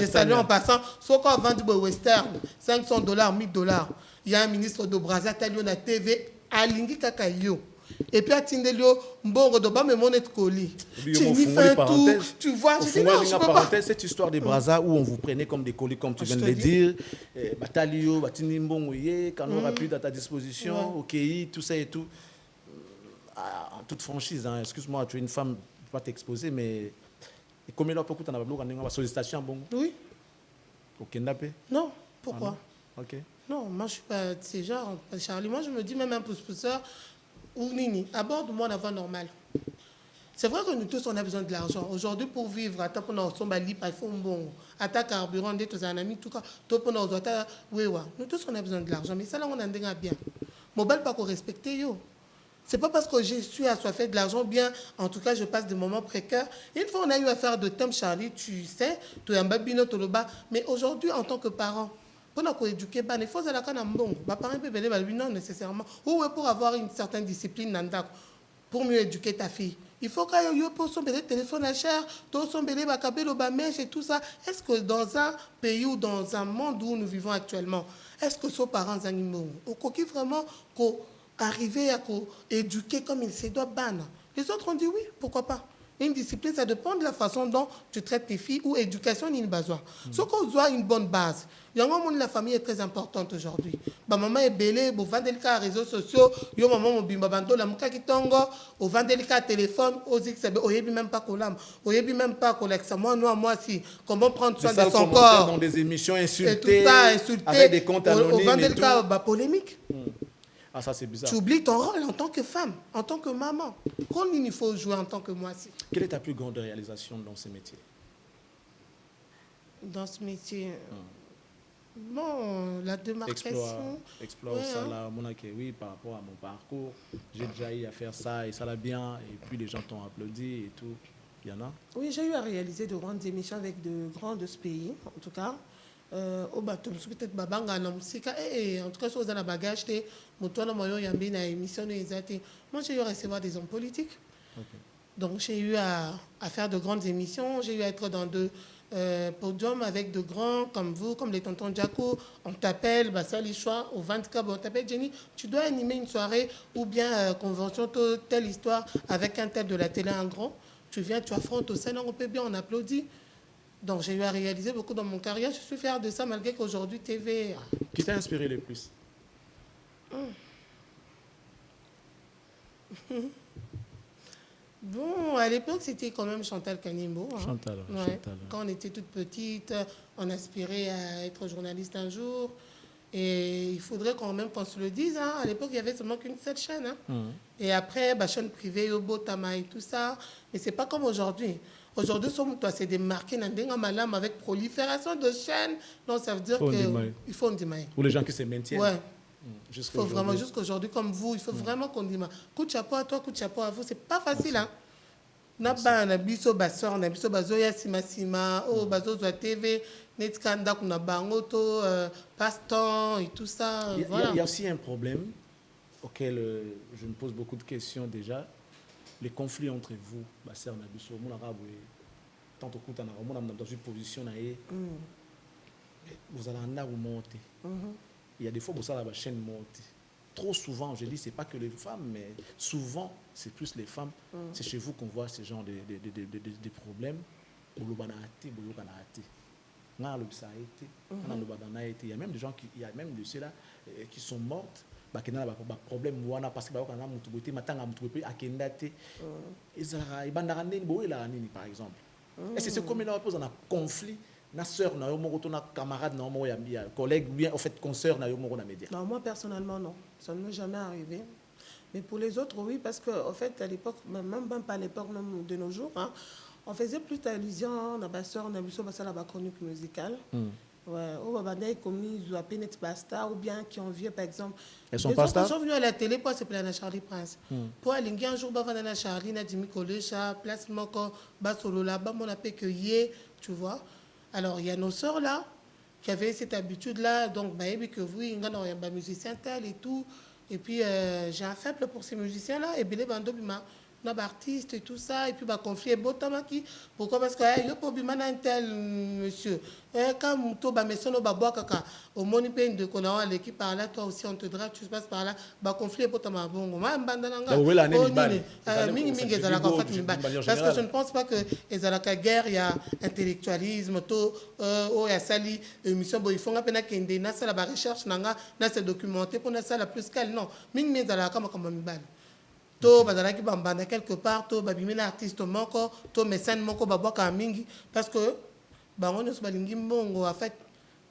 salué en passant. Soit qu'on a vendu au Western, $500, $1000. Il y a un ministre de Brazza, Talion à TV, Alingi Kakayo. Et puis à Tindelio, Mbongo de Bam et mon colis. Tu vois, je dis non, je peux pas. Cette histoire des Brazza où on vous prenait comme des colis, comme tu viens de le dire, Batalio, Batini Mbongo, Canot rapide à ta disposition, OK, tout ça et tout. En toute franchise, hein, excuse-moi, tu es une femme, je ne peux pas t'exposer, mais combien de temps tu as une sollicitation? Oui. Au Kendapé? Non, pourquoi? OK. Non, moi je ne suis pas de ces genres. Charlie, moi je me dis même un pouce-pousseur. Ou Nini, aborde-moi la voie normale. C'est vrai que nous tous, on a besoin de l'argent. Aujourd'hui, pour vivre, à ta pour nous sommes à fond bon, à ta carburant, des tous un ami, tout cas, toi pour nous nous tous, on a besoin de l'argent. Mais ça, là, on en a bien. Mon bel pas qu'on respecte, yo. C'est pas parce que je suis assoiffé de l'argent, bien, en tout cas, je passe des moments précaires. Une fois, on a eu affaire de thème, Charlie, tu sais, tu es un babino, tu le bas. Mais aujourd'hui, en tant que parent, pour éduquer, il faut que les non nécessairement. Ou pour avoir une certaine discipline, pour mieux éduquer ta fille. Il faut qu'il y ait un téléphone à cher, et tout ça. Est-ce que dans un pays ou dans un monde où nous vivons actuellement, est-ce que nos parents ont vraiment arrivé à éduquer comme il se doit ban? Les autres ont dit oui, pourquoi pas? Une discipline, ça dépend de la façon dont tu traites tes filles ou éducation ni besoin. Ce qu'on doit une bonne base. La famille est très importante aujourd'hui. Maman est belle, au vendelica réseaux sociaux, yo maman mo bimba bando la muka kitongo, au vendelica téléphone, aux xb, au yebi même pas kolam, au yebi même pas kolexa moi si comment prendre soin de son corps dans des émissions insultées, et tout ça, insulté avec des comptes anonymes au vendelica polémique. Ah, ça c'est bizarre. Tu oublies ton rôle en tant que femme, en tant que maman. Combien il faut jouer en tant que moi aussi? Quelle est ta plus grande réalisation dans ce métier? Dans ce métier, bon, la démarcation. Explore ça là, oui, par rapport à mon parcours, j'ai déjà eu à faire ça et ça l'a bien, et puis les gens t'ont applaudi et tout. Il y en a? Oui, j'ai eu à réaliser de grandes émissions avec de grands de ce pays, en tout cas. Au bateau peut-être babanga na musika en tout cas sur la bagage te motoana moyo yambi na émission ezate. Moi j'ai eu à recevoir des hommes politiques. Donc j'ai eu à faire de grandes émissions, j'ai eu à être dans deux podiums avec de grands comme vous, comme les tontons Jaco. On t'appelle Bassali Choix au 24, on t'appelle Jenny, tu dois animer une soirée ou bien convention telle histoire avec un tel de la télé en grand. Tu viens, tu affrontes au Sénat, on peut bien, on applaudit. Donc j'ai eu à réaliser beaucoup dans mon carrière. Je suis fière de ça malgré qu'aujourd'hui TV... Qui t'a inspiré le plus? Bon, à l'époque, c'était quand même Chantal Kanimbo. Hein. Chantal. Quand on était toute petite, on aspirait à être journaliste un jour. Et il faudrait quand même qu'on se le dise. Hein. À l'époque, il n'y avait seulement qu'une seule chaîne. Hein. Et après, chaîne privée, Yobo, Tama et tout ça. Mais ce n'est pas comme aujourd'hui. Aujourd'hui, c'est démarqué avec prolifération de chaînes. Donc, ça veut dire qu'il faut en démarrer. Ou les gens qui se maintiennent. Ouais. Il faut vraiment, jusqu'aujourd'hui, comme vous, il faut vraiment qu'on démarre. Coup de chapeau à toi, coup de chapeau à vous. Ce n'est pas facile. Hein. On a biso basor, on a biso bazoya sima, oh bazo zoa TV, netkanda kuna bangoto, passe-temps et tout ça. Il y a aussi un problème auquel je me pose beaucoup de questions déjà. Les conflits entre vous, basser on a biso, mon arabe, tant au coup dans une position vous allez en avoir monter. Il y a des fois où ça la chaîne monte. Trop souvent, je dis, c'est pas que les femmes, mais souvent, c'est plus les femmes. C'est chez vous qu'on voit ce genre de problèmes. Il y a même des gens il y a même de ceux-là qui sont mortes. Problème parce que par exemple. Est-ce que c'est comme on pose un conflit? Na sœur, na camarade, na collègue, ou bien en fait consoeur, na média. Non, moi personnellement non, ça ne m'est jamais arrivé. Mais pour les autres, oui, parce qu'en fait à l'époque, même pas à l'époque, même de nos jours, hein, on faisait plus allusion à ma sœur, on a vu ça la chronique musicale. Ouais, au Babanda, comme ils ont appelé net basta, ou bien qui ont vu, par exemple. Elles sont pas stars? Ils sont venus à la télé pour s'appeler à Charlie Prince. Pour aller un jour, bavana na Charlie, na Jimmy Kolecha, place Moko, Basolo là-bas, mon appel que yé, tu vois. Alors, il y a nos sœurs là, qui avaient cette habitude-là, donc, bah, que vous, il y a un musicien tel et tout. Et puis, j'ai un faible pour ces musiciens-là, et bien, on a artistes et tout ça, et puis bah confier Botamaki. Pourquoi? Parce que yo pour bimana un tel monsieur. Quand muto ba mesono ba bois kaka au moni peine de konawa l'équipe par là, toi aussi on te drague, tu passes par là, ba confier Botama bongo. Ma mbandana nga. Mingi mingi ezala ka fait mibali. Parce que je ne pense pas que ezala ka guerre, il y a intellectualisme to o ya sali émission bo il faut ngapena kende na sala ba recherche nanga na se documenter pour na sala plus qu'elle non. Mingi ezala ka makamba mibali. To bazalaki bambanda quelque part to babimina artiste moko to mécène moko babwaka mingi parce que bango nyonso balingi mbongo en fait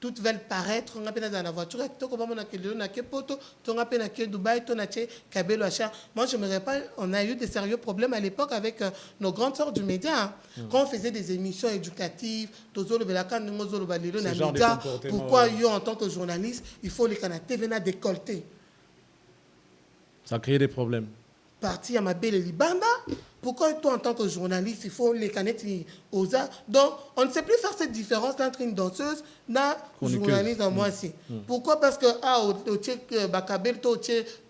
toutes veulent paraître on appelle dans la voiture to ko bamona ke lelo na ke poto to on appelle na ke Dubaï to na che Kabelo Acha. Moi je me rappelle on a eu des sérieux problèmes à l'époque avec nos grandes sœurs du média quand on faisait des émissions éducatives tozolo belaka ngozolo balelo na média pourquoi yo en tant que journaliste il faut les canaux TV na décolleté ça crée des problèmes. Parti à ma belle Libanda. Pourquoi toi, en tant que journaliste, il faut les canettes aux arts? Donc, on ne sait plus faire cette différence entre une danseuse et une journaliste en moi aussi. Pourquoi? Parce que, au Bakabel, au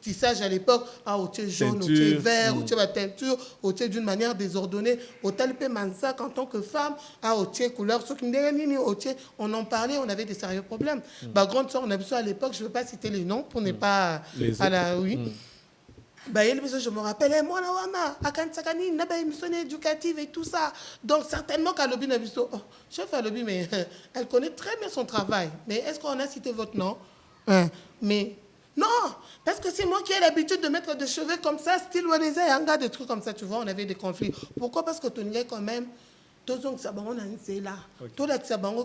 tissage à l'époque, au jaune, au vert, au la teinture, au d'une manière désordonnée, au talpé mansac en tant que femme, au couleur, on en parlait, on avait des sérieux problèmes. Grande soeur, on a vu ça à l'époque, je ne veux pas citer les noms pour ne pas. Je me rappelle, moi, Akansakani, n'a pas émission éducative et tout ça. Donc, certainement qu'à Lobby n'a chef à Lobby, mais elle connaît très bien son travail. Mais est-ce qu'on a cité votre nom? Mais non, parce que c'est moi qui ai l'habitude de mettre des cheveux comme ça, style Waneza et Anga, des trucs comme ça, tu vois, on avait des conflits. Pourquoi? Parce que Tony quand même.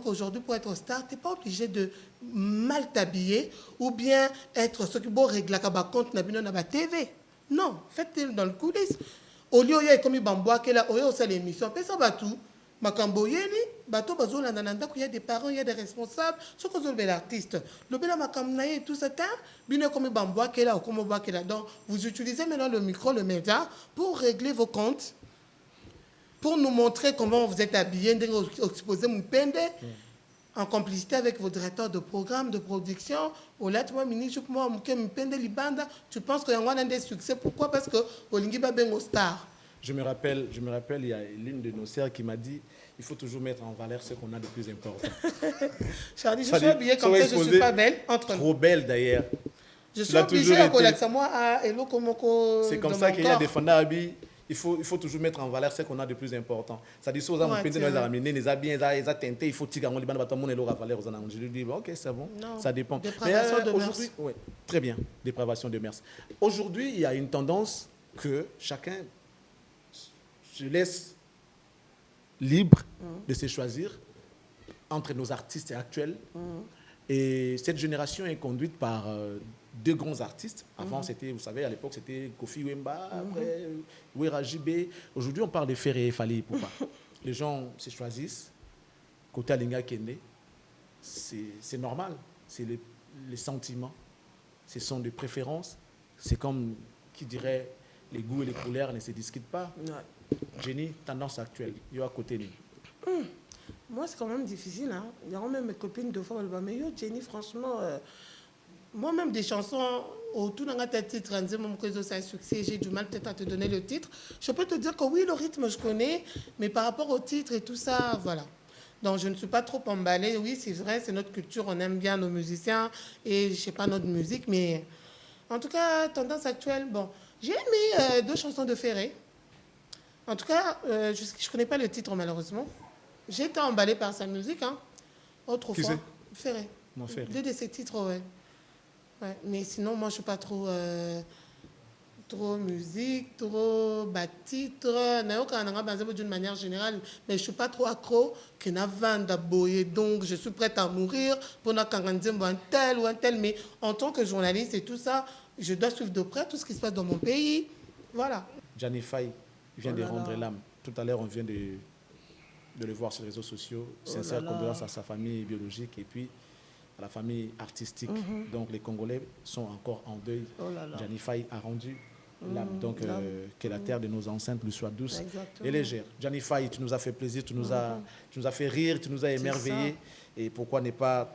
Qu'aujourd'hui, pour être star, tu n'es pas obligé de mal t'habiller ou bien être ce qui est régler compte na la TV. Non, faites-le dans le coulisses. Au lieu de comme bamboa que là, au lieu de l'émission, puis ça va tout. Makambo yeni, bateau bazola nananda, il y a des parents, il y a des responsables, ce qu'on appelle l'artiste. Le bel makamnaye et tout ça, bien comme bamboa que là, ou comme bois que là. Donc, vous utilisez maintenant le micro, le média, pour régler vos comptes, pour nous montrer comment vous êtes habillé, exposer mon pende. En complicité avec vos directeurs de programme, de production, tu penses qu'il y a des succès. Pourquoi? Parce que Olingi Babengo star. Je me rappelle, il y a l'une de nos sœurs qui m'a dit il faut toujours mettre en valeur ce qu'on a de plus important. Charlie, je suis habillée comme ça, je ne suis pas belle. Trop belle d'ailleurs. Je suis obligée à coller moi à Elo Komoko. C'est comme ça qu'il y a des fondables. Il faut toujours mettre en valeur ce qu'on a de plus important. Ça dit ça, il faut tirer je lui dis, ok, c'est bon, ça dépend. Dépravation de mœurs. Oui, très bien, dépravation de mœurs. Aujourd'hui, il y a une tendance que chacun se laisse libre de se choisir entre nos artistes actuels. Et cette génération est conduite par deux grands artistes. Avant, c'était, vous savez, à l'époque, c'était Kofi Wemba, après Wera Jibé. Aujourd'hui, on parle de Ferré et Fali. Pourquoi? Les gens se choisissent. Côté Alinga Kende, c'est normal. C'est les sentiments. Ce sont des préférences. C'est comme qui dirait les goûts et les couleurs ne se discutent pas. Jenny, tendance actuelle. Yo à côté de nous. Moi, c'est quand même difficile. Hein. Il y a même mes copines de fois, mais yo, Jenny, franchement, moi-même, des chansons autour d'un titre, c'est un succès, j'ai du mal peut-être à te donner le titre. Je peux te dire que oui, le rythme, je connais, mais par rapport au titre et tout ça, voilà. Donc, je ne suis pas trop emballée. Oui, c'est vrai, c'est notre culture, on aime bien nos musiciens et, je ne sais pas, notre musique, mais en tout cas, tendance actuelle, bon, j'ai aimé deux chansons de Ferré. En tout cas, je ne connais pas le titre, malheureusement. J'ai été emballée par sa musique, hein. Autrefois. Ferré. Non, Ferré. Deux de ses titres, ouais. Ouais. Mais sinon, moi, je ne suis pas trop musique, trop titre. D'une manière générale, mais je ne suis pas trop accro. Donc, je suis prête à mourir pour un tel ou un tel. Mais en tant que journaliste et tout ça, je dois suivre de près tout ce qui se passe dans mon pays. Voilà. Gianni Faye vient de rendre l'âme. Tout à l'heure, on vient de de le voir sur les réseaux sociaux. Oh Sincère là là. condoléances à sa famille biologique et puis à la famille artistique. Donc les Congolais sont encore en deuil. Oh là là. Gianni Faye a rendu l'âme. Donc l'âme. que la terre de nos ancêtres lui soit douce Exactement. et légère. Gianni Faye, tu nous as fait plaisir, tu nous as fait rire, tu nous as émerveillés. Et pourquoi ne pas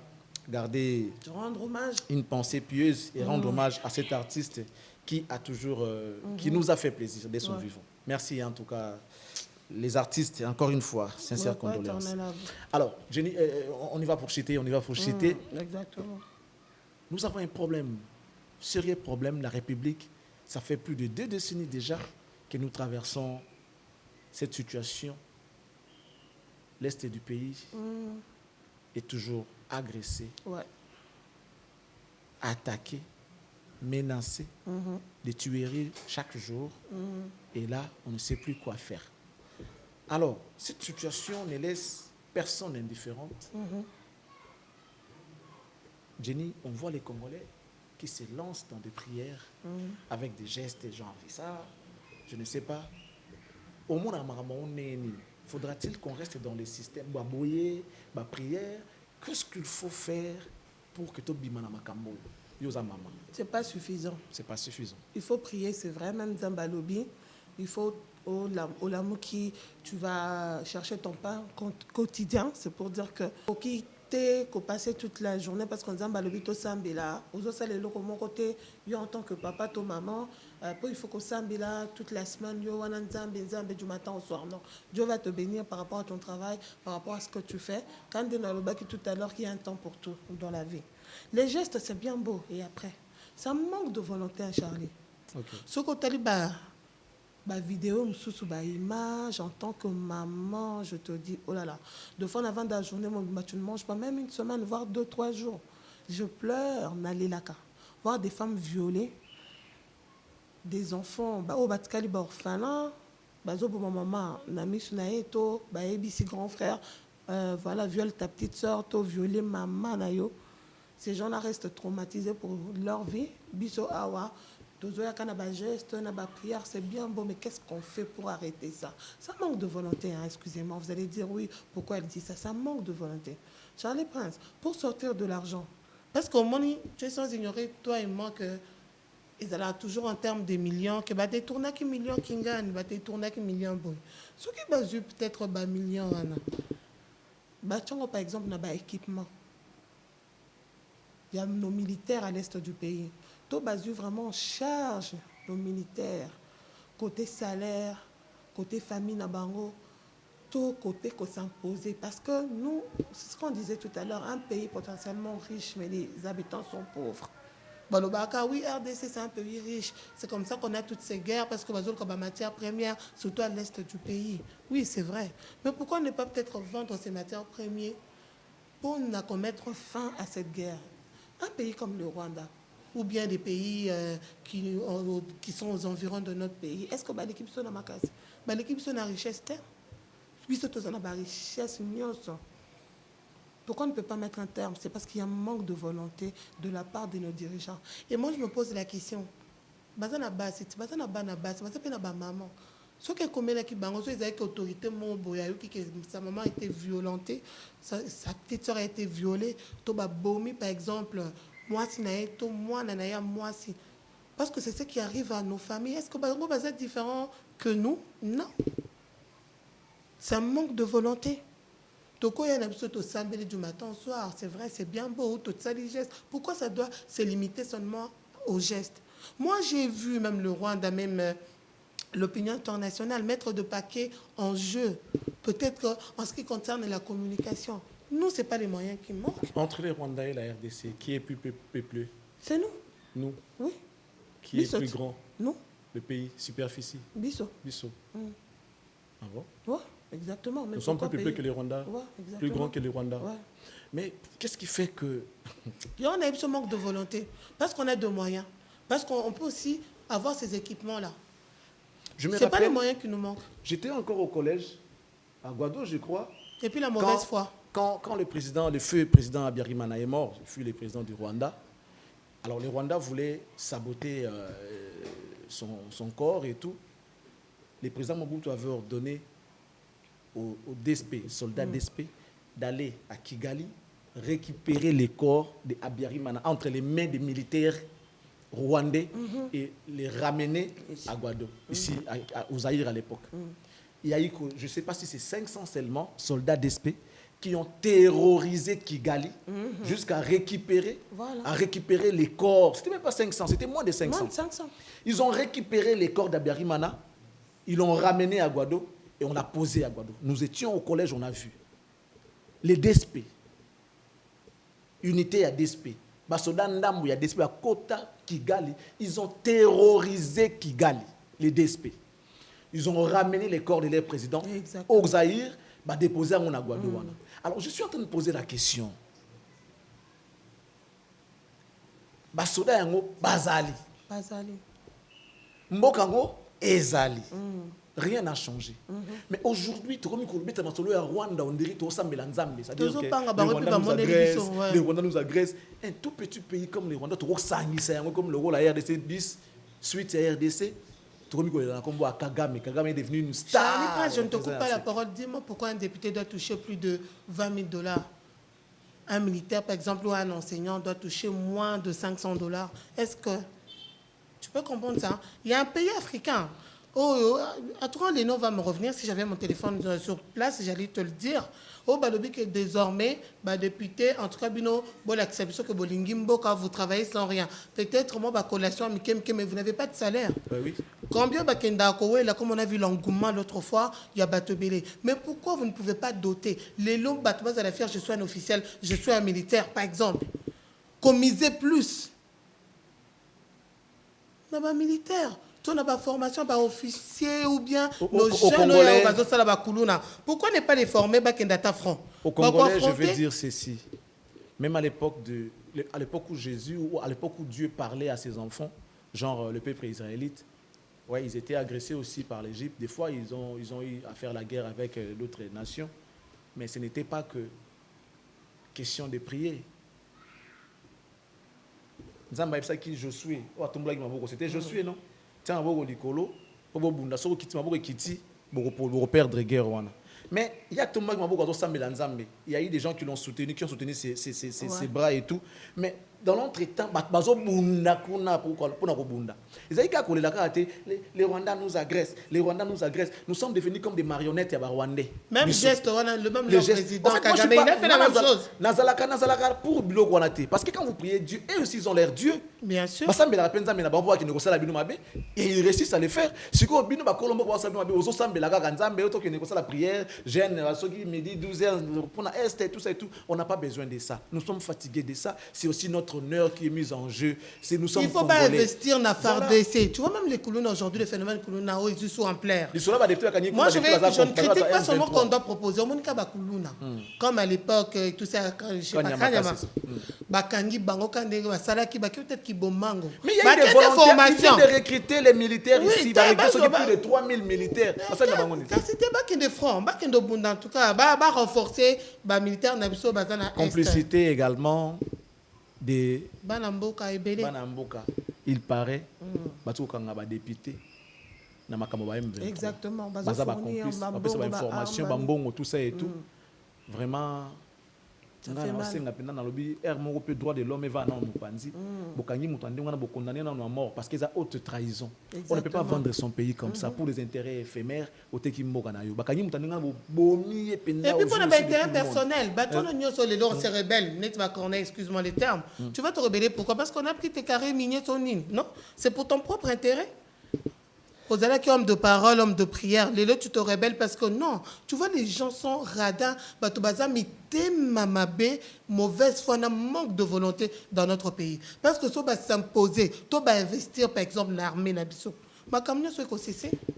garder Tu rendre hommage. une pensée pieuse et rendre hommage à cet artiste qui a toujours, qui nous a fait plaisir dès son vivant. Merci en tout cas, les artistes, encore une fois, sincères condoléances. Alors, Jenny, on y va pour chiter, Exactement. Nous avons un problème, sérieux problème, la République. Ça fait plus de 2 décennies déjà que nous traversons cette situation. L'Est du pays est toujours agressé, attaqué, menacé, des tueries chaque jour. Et là, on ne sait plus quoi faire. Alors, cette situation ne laisse personne indifférente. Jenny, on voit les Congolais qui se lancent dans des prières avec des gestes genre ça, je ne sais pas. Au moins, faudra-t-il qu'on reste dans les systèmes baboyer, prière? Qu'est-ce qu'il faut faire pour que tout bimana makambo yoza mama? C'est pas suffisant. C'est pas suffisant. Il faut prier, c'est vrai, même Zambalobi. Il faut au Lamouki, tu vas chercher ton pain quotidien. C'est pour dire que qu'on passer toute la journée parce qu'on Zambalobi to sambila. Aux autres les locaux mon côté, yo en tant que papa, to maman, il faut qu'on sambila toute la semaine. Yo wanan zambe du matin au soir. Non, Dieu va te bénir par rapport à ton travail, par rapport à ce que tu fais. Quand on a le bac tout à l'heure, qu'il y a un temps pour tout dans la vie. Les gestes, c'est bien beau. Et après, ça manque de volonté à Charlie. Ce que tu as vidéo, image, en tant que maman, je te dis, oh là là, de fois avant la journée, tu ne manges pas, même une semaine, voire 2-3 jours. Je pleure, Nalelaka. Voir des femmes violées, des enfants, au Batkali, orphelin, pour ma maman, Nami Sunaeto, si grand frère, voilà, viole ta petite soeur, violer maman, Nayo. Ces gens-là restent traumatisés pour leur vie. Biso awa, tozoya kana ba geste, na ba prière, c'est bien beau, mais qu'est-ce qu'on fait pour arrêter ça? Ça manque de volonté, hein, excusez-moi. Vous allez dire oui, pourquoi elle dit ça? Ça manque de volonté. Charlie Prince, pour sortir de l'argent, parce qu'au moment, tu es sans ignorer, toi et moi, que ils allaient toujours en termes de millions, que des tournages qui millions qui gagnent, des tournages qui millions bon. Ce qui va peut-être des millions, par exemple, na ba équipement. Il y a nos militaires à l'est du pays. Tout basé vraiment en charge nos militaires. Côté salaire, côté famille Nabango, tout côté qu'on s'imposer. Parce que nous, c'est ce qu'on disait tout à l'heure, un pays potentiellement riche, mais les habitants sont pauvres. Oui, RDC, c'est un pays riche. C'est comme ça qu'on a toutes ces guerres, parce que comme matière première, surtout à l'est du pays. Oui, c'est vrai. Mais pourquoi ne pas peut-être vendre ces matières premières pour mettre fin à cette guerre? Un pays comme le Rwanda, ou bien des pays qui sont aux environs de notre pays, est-ce que l'équipe sont dans ma case? L'équipe sont dans la richesse terre? Oui, c'est dans la richesse. Pourquoi on ne peut pas mettre un terme? C'est parce qu'il y a un manque de volonté de la part de nos dirigeants. Et moi, je me pose la question. Ce qui est comme qui autorité, sa maman a été violentée, sa petite soeur a été violée, par exemple, moi si parce que c'est ce qui arrive à nos familles. Est-ce que vous êtes différent que nous? Non. C'est un manque de volonté. Toko y a un du matin au soir, c'est vrai, c'est bien beau, tout ça, les gestes. Pourquoi ça doit se limiter seulement aux gestes? Moi, j'ai vu même le Rwanda, même l'opinion internationale, mettre de paquets en jeu, peut-être en ce qui concerne la communication. Nous, ce n'est pas les moyens qui manquent. Entre les Rwandais et la RDC, qui est plus peuplé? C'est nous. Nous. Oui. Qui est plus grand? Nous. Le pays, superficie? Bisso. Ah bon? Oui, exactement. Nous sommes plus peuplés que les Rwandais, plus grands que les Rwandais. Ouais. Mais qu'est-ce qui fait que... Il y a un manque de volonté, parce qu'on a de moyens, parce qu'on peut aussi avoir ces équipements-là. Ce n'est pas les moyens qui nous manquent. J'étais encore au collège, à Guado, je crois. Et puis la mauvaise foi. Quand le feu président Habyarimana est mort, il fut le président du Rwanda. Alors le Rwanda voulait saboter son corps et tout. Le président Mobutu avait ordonné aux DSP, soldats DSP, d'aller à Kigali, récupérer les corps de Habyarimana entre les mains des militaires rwandais et les ramener à Guado, ici, aux Zaïre à l'époque. Il y a eu, je ne sais pas si c'est 500 seulement, soldats d'ESP, qui ont terrorisé Kigali jusqu'à récupérer, à récupérer les corps. C'était même pas 500, c'était moins de 500. Moins de 500. Ils ont récupéré les corps d'Habyarimana, ils l'ont ramené à Guado et on l'a posé à Guado. Nous étions au collège, on a vu. Les DSP, unité à DSP, Basoda Ndambu ya DSP à Kota, Kigali, ils ont terrorisé Kigali, les DSP. Ils ont ramené les corps de leur président au Zaïre, déposé à Guado. Alors je suis en train de poser la question. Basoda yango bazali. Mbokango ezali. Rien n'a changé. Mais aujourd'hui, tu as à Rwanda, on dirait que tu c'est-à-dire que les Rwandais nous agressent. Un tout petit pays comme les Rwandais, tu as comme le rôle à RDC 10, suite à RDC, Kagame est devenu une star. Je ne te coupe pas la parole. Dis-moi pourquoi un député doit toucher plus de 20 000 $. Un militaire, par exemple, ou un enseignant doit toucher moins de 500 $. Est-ce que tu peux comprendre ça? Il y a un pays africain. À toi, les noms va me revenir. Si j'avais mon téléphone sur place, j'allais te le dire. Balobi que désormais, député, en tout cas, bino, l'acceptation que Bolingimbo, quand vous travaillez sans rien. Peut-être, moi, collation, mais vous n'avez pas de salaire. Oui. Combien là, comme on a vu l'engouement l'autre fois, il y a Batobélé. Mais pourquoi vous ne pouvez pas doter les longs Batobas à la faire, je suis un officiel, je suis un militaire, par exemple. Commisez plus. Non, militaire. On n'a pas formation par officier ou bien nos jeunes. Pourquoi ne pas les former au Congolais, je veux dire ceci. Même à l'époque où Jésus, ou à l'époque où Dieu parlait à ses enfants, genre le peuple israélite, ouais, ils étaient agressés aussi par l'Égypte. Des fois, ils ont eu à faire la guerre avec d'autres nations. Mais ce n'était pas que question de prier. C'était Josué, non? Mais il y a eu des gens qui l'ont soutenu, qui ont soutenu ses bras et tout. Mais dans l'entretemps, les Rwandais nous agressent, Nous sommes devenus comme des marionnettes Rwandais. Même geste, le même président Kagame, il a fait la même chose. Parce que quand vous priez Dieu, eux aussi ils ont l'air Dieu. Bien sûr. Et ils réussissent à le faire. Si vous avez la prière, jeûne, midi, 12 heures, pour la Est et tout ça et tout, on n'a pas besoin de ça. Nous sommes fatigués de ça. C'est aussi notre honneur qui est mis en jeu. Nous sommes il ne faut pas investir dans la FARDC. Tu vois, même les Koulouna aujourd'hui, les phénomènes Koulouna, ils sont en plaire. Moi, je ne critique pas seulement qu'on doit proposer. Comme à l'époque, tout ça, je ne sais pas, Bakangi, Bango, Kandego, Salaki, peut-être Kibomango. Mais il y a eu des volontaires de recruter les militaires ici. Il y a plus de 3000 militaires. C'était Bakin de front, Bakin de Bunda, en tout cas, renforcer les militaires. Complicité également des Banamboka et Bélé. Banamboka. Il paraît, Batsoukanga député. Exactement. Information, Bambongo, tout ça et tout. Vraiment. Ça fait mal. Droit de l'homme va non mort parce qu'ils ont haute trahison. On ne peut pas vendre son pays comme ça pour des intérêts éphémères. Et puis pour un intérêt personnel, c'est rebelle. Excuse-moi les termes. Tu vas te rebeller pourquoi? Parce qu'on a pris tes carrés miniers ton île. Non, c'est pour ton propre intérêt. Aux allats qui homme de parole, homme de prière, les tu te rebelles parce que non, tu vois, les gens sont radins, mauvaise foi, un manque de volonté dans notre pays. Parce que ça va s'imposer, ça va investir par exemple dans l'armée.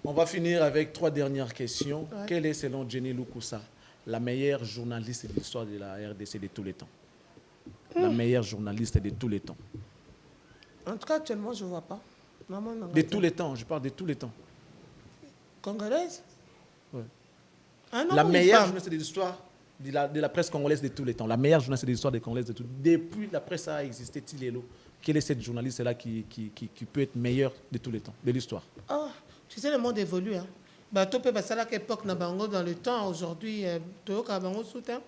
On va finir avec 3 dernières questions. Ouais. Quelle est selon Jenny Lukusa la meilleure journaliste de l'histoire de la RDC de tous les temps? La meilleure journaliste de tous les temps. En tout cas, actuellement, je ne vois pas. De tous les temps, je parle de tous les temps. Congolaise? Oui. La meilleure journaliste de l'histoire de la presse congolaise de tous les temps. La meilleure journaliste de l'histoire des Congolaises de tous les temps. Depuis la presse a existé, Tilelo. Quelle est cette journaliste-là qui peut être meilleure de tous les temps, de l'histoire? Oh, tu sais, le monde évolue. Hein. Bateau peut passer à l'époque dans le temps. Aujourd'hui, soutien.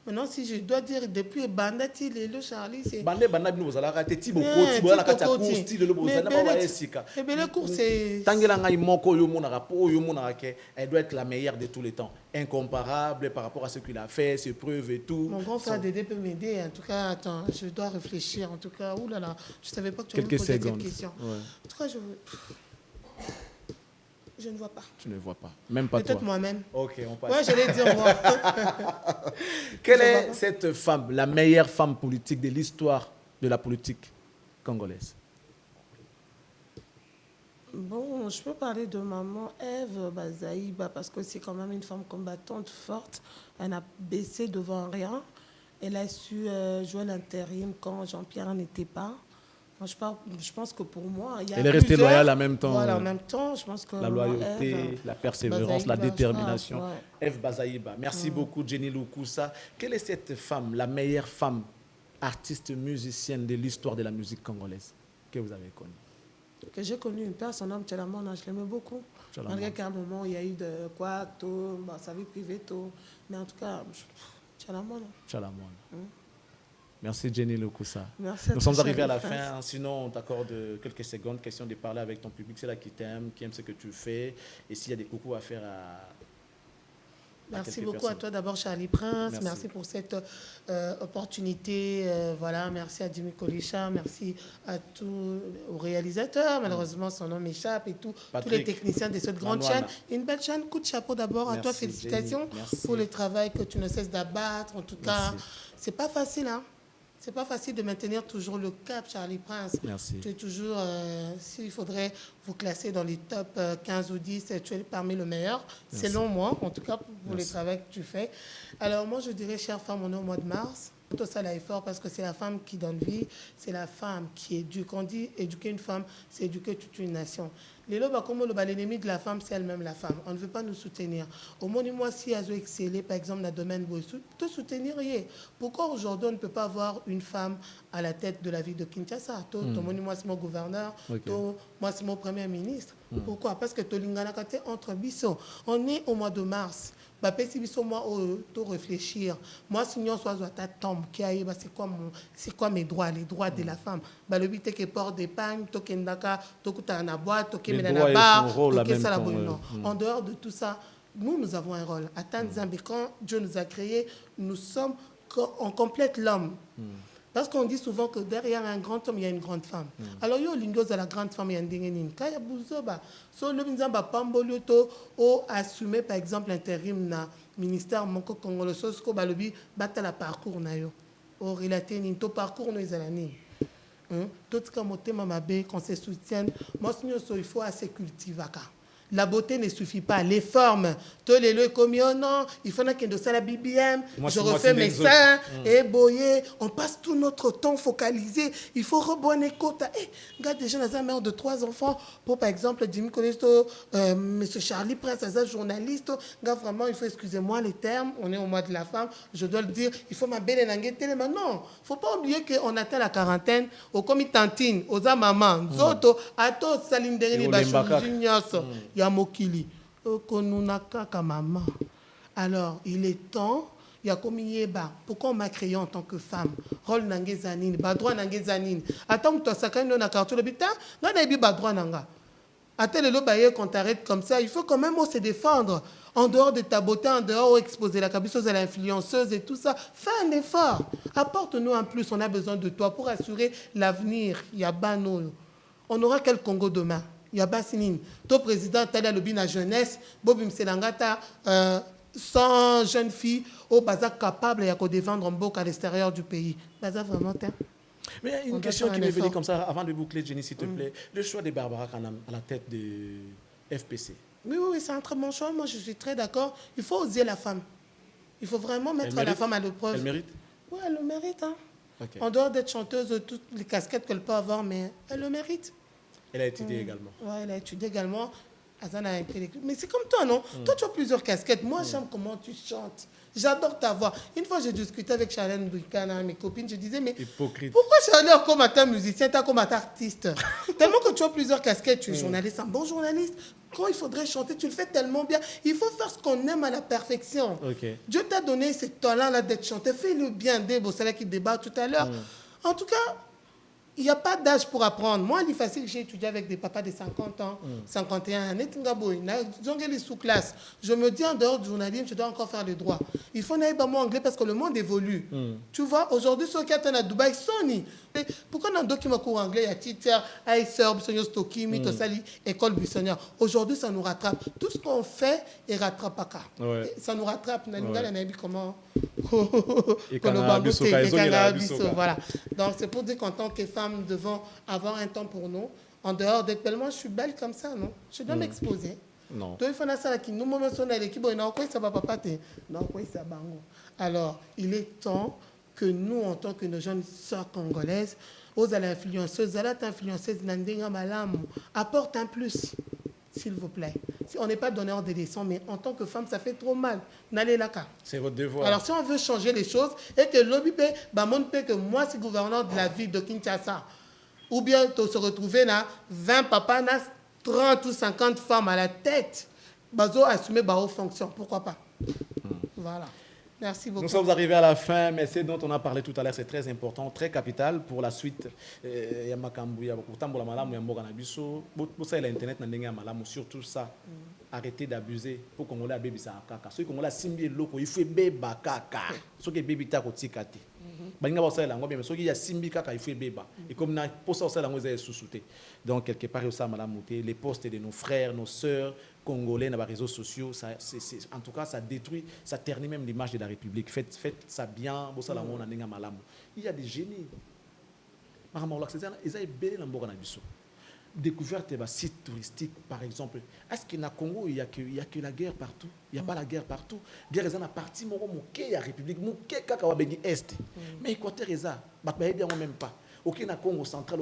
Maintenant, si je dois dire, depuis Bandati, le Charlie, c'est. Bande nous allons rater Tibo Yeah, Tibo la Tibo katia Koti. costi le lobo Mais ça n'a pas Bennett, ouais sika. le cours, c'est. Tangela ngai moko yo mona rapo yo mona ke elle doit être la meilleure de tous les temps, incomparable par rapport à ce qu'il a fait, ses preuves et tout. Mon grand frère Dédé peut m'aider. En tout cas, attends, je dois réfléchir. En tout cas, oulala, je ne savais pas que tu allais me Quelques poser cette secondes. question. Ouais. En tout cas, je ne vois pas. Tu ne vois pas, même pas toi. Peut-être moi-même. Ok, on passe. Ouais, j'allais dire moi. Quelle est cette femme, la meilleure femme politique de l'histoire de la politique congolaise? Bon, je peux parler de maman Ève Bazaïba parce que c'est quand même une femme combattante forte. Elle n'a baissé devant rien. Elle a su jouer l'intérim quand Jean-Pierre n'était pas. Moi, je pense que pour moi, il y a Elle est restée loyale en même temps. Voilà, en même temps, je pense que La loyauté, Ève, la persévérance, la Bazaïba, détermination. ouais. Ève Bazaïba. Merci beaucoup, Jenny Lukusa. Quelle est cette femme, la meilleure femme artiste musicienne de l'histoire de la musique congolaise que vous avez connue? Que j'ai connu une personne, son homme Tchalamona, je l'aimais beaucoup. Tchalamona. Malgré qu'à un moment, il y a eu de quoi, tout, bah, sa vie privée, tout. Mais en tout cas, Tchalamona. Tchalamona. Merci Jenny Lukusa. Merci à Nous toi, sommes arrivés à Charlie la Prince. fin. Sinon, on t'accorde quelques secondes. Question de parler avec ton public. C'est là qui t'aime, qui aime ce que tu fais. Et s'il y a des coucous à faire à Merci quelques beaucoup à personnes. toi d'abord, Charlie Prince. Merci. Merci pour cette opportunité. Voilà, merci à Jimmy Kolisha. Merci à tous aux réalisateurs. Malheureusement, son nom m'échappe et tout. Tous Patrick, les techniciens de cette grande Manouana. chaîne. Une belle chaîne. Coup de chapeau d'abord à toi. Merci, Félicitations Jenny. Merci. pour le travail que tu ne cesses d'abattre. En tout cas, Merci. c'est pas facile, hein. C'est pas facile de maintenir toujours le cap, Charlie Prince. Merci. Tu es toujours, s'il faudrait vous classer dans les top 15 ou 10, tu es parmi les meilleurs, Merci. selon moi, en tout cas pour le Merci. travail que tu fais. Alors moi, je dirais, chère femme, on est au mois de mars. Tout ça là est fort parce que c'est la femme qui donne vie, c'est la femme qui éduque. On dit éduquer une femme, c'est éduquer toute une nation. L'ennemi de la femme, c'est elle-même la femme. On ne veut pas nous soutenir. Au moins, moi, si elle a excellé, par exemple, dans le domaine de te soutenir. Pourquoi aujourd'hui, on ne peut pas avoir une femme à la tête de la ville de Kinshasa? Moi, c'est mon gouverneur. Ok. Moi, c'est mon premier ministre. Pourquoi? Parce que entre Bissau. On est au mois de mars. Moi, réfléchir. Moi, si on soit à ta tombe, c'est quoi mes droits, les droits de la femme? Le but est que porte d'épargne, tokendaka, tokuta na boîte, Les tokemena droits na et bar, son rôle en toké même ça la temps, bonne. ouais. Non. En dehors de tout ça, nous avons un rôle. À Tanzambie, quand Dieu nous a créés, nous sommes, on complète l'homme. Parce qu'on dit souvent que derrière un grand homme, il y a une grande femme. Alors, il y a la grande femme, il y a une dingue. Quand il y a Bouzoba, so le Binzamba Pambolioto, ou assumer par exemple l'intérim na ministère Monko Congolais, Sosko Balobi, battre la parcours na yo. Ou relater ni to parcours no izalani. D'autres comme Motema Mabé, qu'on se soutienne, moi, il faut assez cultiver. La beauté ne suffit pas. Les formes, tous les lieux comme non, il faut que de la BBM, je refais mes seins, et boyer. On passe tout notre temps focalisé. Il faut rebonner côte. Regarde, déjà, dans un mère de 3 enfants, pour par exemple, Jimmy Conesto, M. Charlie Prince, un journaliste. Regarde, vraiment, il faut, excusez-moi les termes, on est au mois de la femme, je dois le dire, il faut ma belle langue télé. Mais non, il ne faut pas oublier qu'on atteint la quarantaine, au comitantine, aux maman, zoto, à tous, salindérini, ya mokili okonuna kaka maman. Alors il est temps ya komiyeba pourquoi on m'a créé en tant que femme rôle nange zanini ba droit nange zanini attends toi sakano na carton le bitin nga na bi ba droit nanga attends le baye qu'on t'arrête comme ça il faut quand même se défendre en dehors de ta beauté en dehors exposer la cabisseuse à l'influenceuse et tout ça fais un effort apporte-nous en plus on a besoin de toi pour assurer l'avenir ya bano on aura quel Congo demain? Il y a Bassinine. Ton président, tu as la jeunesse, Bobim Selangata, 100 jeunes filles au bazar capable de défendre un beau à l'extérieur du pays. Bazar vraiment, mais il y a une question qui m'est venue comme ça, avant de boucler, Jenny, s'il te plaît. Le choix de Barbara Kanam à la tête de FPC. Oui, c'est un très bon choix. Moi, je suis très d'accord. Il faut oser la femme. Il faut vraiment mettre la femme à l'épreuve. Elle mérite? Oui, elle le mérite. Hein. Okay. En dehors d'être chanteuse de toutes les casquettes qu'elle peut avoir, mais elle le mérite. Elle a étudié également. Oui, elle a étudié également. Mais c'est comme toi, non? Toi, tu as plusieurs casquettes. Moi, j'aime comment tu chantes. J'adore ta voix. Une fois, j'ai discuté avec Charlène Bouikana, mes copines. Je disais, mais hypocrite. pourquoi Charlène, comme un musicien, comme un artiste? Tellement que tu as plusieurs casquettes. Tu es journaliste, un bon journaliste. Quand il faudrait chanter, tu le fais tellement bien. Il faut faire ce qu'on aime à la perfection. Okay. Dieu t'a donné ce talent-là d'être chanté. Fais-le bien. C'est là qui débat tout à l'heure. En tout cas, il n'y a pas d'âge pour apprendre. Moi, il est facile, j'ai étudié avec des papas de 50 ans, 51 ans, sous-classe. Je me dis, en dehors du journalisme, je dois encore faire le droit. Il faut n'aller pas moi anglais parce que le monde évolue. Tu vois, aujourd'hui, ceux qui attendent à Dubaï, Sony. Pourquoi dans d'autres qui me cours anglais, il y a Titer, Aïseur, Bissonio Stoki, Mitosali, École Buissonnière. Aujourd'hui, ça nous rattrape. Tout ce qu'on fait, il rattrape pas. Ouais. Ça nous rattrape. Comment voilà. Donc, c'est pour dire qu'en tant que femme, nous devons avoir un temps pour nous. En dehors d'être belle, moi, je suis belle comme ça, non? Je dois m'exposer. Non. Alors, il est temps que nous, en tant que nos jeunes sœurs congolaises, aux influenceuses, apporte un plus, s'il vous plaît. On n'est pas donneur de leçons, mais en tant que femme, ça fait trop mal. N'allez là. C'est votre devoir. Alors, si on veut changer les choses, et que l'objet, que moi, c'est gouverneur de la ville de Kinshasa, ou bien de se retrouver là, 20 papas, 30 ou 50 femmes à la tête, bazo assumer aux fonctions. Pourquoi pas? Voilà. Merci beaucoup. Nous sommes arrivés à la fin, mais ce dont on a parlé tout à l'heure, c'est très important, très capital pour la suite. Surtout ça, arrêtez d'abuser pour qu'on ait bébé ça kaka. Ceux qui ont la simbi loko, il faut bébé kaka. Ceux qui bébé ta koti kate. Balinga ba ça la ngombe, mais ceux qui y a simbi kaka, il faut bébé. Et comme na pour ça la ngombe est sous-souté. Donc quelque part ça madame Mouté, les postes de nos frères, nos sœurs congolais dans les réseaux sociaux, ça, en tout cas, ça détruit, ça ternit même l'image de la République. Faites ça bien, il y a des génies. Ils ont belle découverte des sites touristiques, par exemple. Est-ce qu'il y a Congo, il n'y a que la guerre partout? Il n'y a pas la guerre partout. Guerre est en partie, il y a la République, Est. Mais Équateur est là, il n'y a même pas. Ok, na Congo central,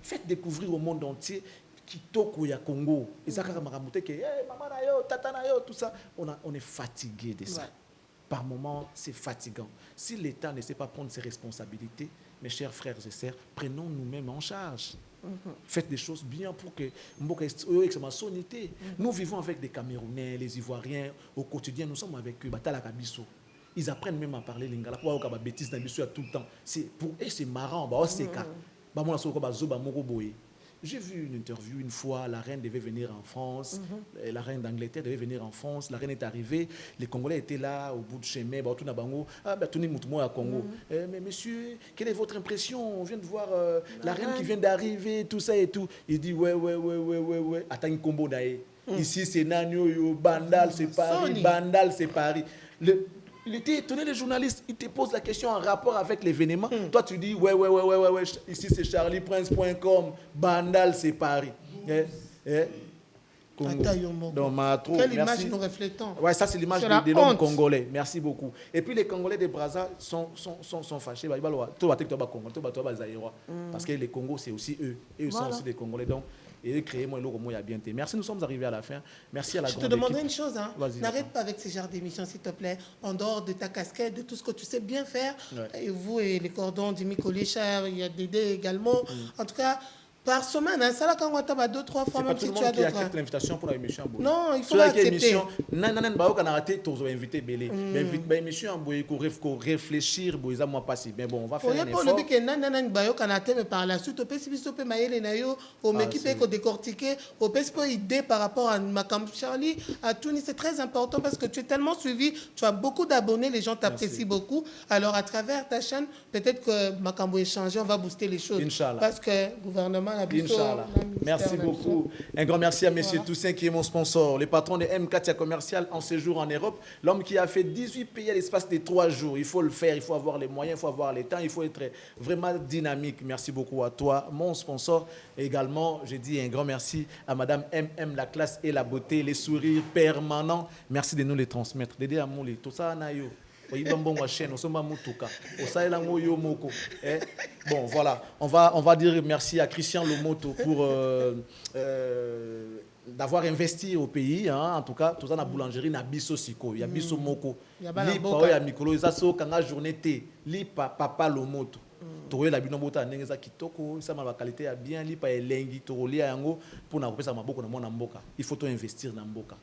faites découvrir au monde entier Kitoko ya Congo. Tout ça. On est fatigué de ça. Ouais. Par moments, c'est fatigant. Si l'État ne sait pas prendre ses responsabilités, mes chers frères et sœurs, prenons nous-mêmes en charge. Faites des choses bien pour que nous vivons avec des Camerounais, les Ivoiriens, au quotidien, nous sommes avec eux. Ils apprennent même à parler lingala pour avoir des bêtises dans tout le temps. Pour eux, c'est marrant. J'ai vu une interview une fois, la reine devait venir en France, la reine d'Angleterre devait venir en France, la reine est arrivée, les Congolais étaient là au bout du chemin, mais monsieur, quelle est votre impression? On vient de voir la reine qui vient d'arriver, tout ça et tout. Il dit ouais, attends une combo d'ailleurs. Ici c'est Nagno, Bandal c'est Paris, Bandal c'est Paris. Il était étonné, les journalistes, ils te posent la question en rapport avec l'événement. Toi, tu dis, ouais, ici c'est charlieprince.com, Bandal, c'est Paris. Quelle image nous reflétons? Ouais, ça c'est l'image de l'homme congolais. Merci beaucoup. Et puis les Congolais de Brazza sont fâchés. Parce que les Congos, c'est aussi eux. Et eux sont aussi des Congolais. Donc, et créer moi il y a bien été. Merci, nous sommes arrivés à la fin. Merci à la grande équipe. Je te demanderai une chose, n'arrête pas avec ce genre d'émission, s'il te plaît, en dehors de ta casquette, de tout ce que tu sais bien faire. Et vous et les cordons d'Imi Coléchard, il y a Dédé également. En tout cas, par semaine, ça là quand on t'a 2-3 fois, même si tu as d'autres. Qui accepte l'invitation pour l'émission. Non, il faut l'accepter. Invité Belé. Mais émission pour réfléchir, moi pas si. Mais bon, on va faire un effort. Le but que nanan bayo kanate mais par la suite, on peut si peut mailler nayo, on m'équipe ko décortiquer, on peut pas idée par rapport à Makam Charlie, à Tunis, c'est très important parce que tu es tellement suivi, tu as beaucoup d'abonnés, les gens t'apprécient beaucoup. Alors à travers ta chaîne, peut-être que Makambo échanger, on va booster les choses. Inch'Allah. Parce que gouvernement Inch'Allah. Merci beaucoup. Un grand merci à M. Toussaint qui est mon sponsor, le patron de M. Katia Commercial en séjour en Europe, l'homme qui a fait 18 pays à l'espace de 3 jours. Il faut le faire, il faut avoir les moyens, il faut avoir le temps, il faut être vraiment dynamique. Merci beaucoup à toi, mon sponsor. Et également, je dis un grand merci à Madame MM, la classe et la beauté, les sourires permanents. Merci de nous les transmettre. Dédé Amouli, tout ça, Nayo. Bon, voilà. On va dire merci à Christian Lomoto pour d'avoir investi au pays. Hein. En tout cas, tout ça dans la boulangerie, na biso siko, ya biso moko. Li pa ya mikolo, ça so kanga journée te, li papa Lomoto. Toye la bino mota ndenge za kitoko, ça ma qualité ya bien, li pa elengi, torolia yango pour na kopesa maboko na mona mboka. Il faut to investir na mboka.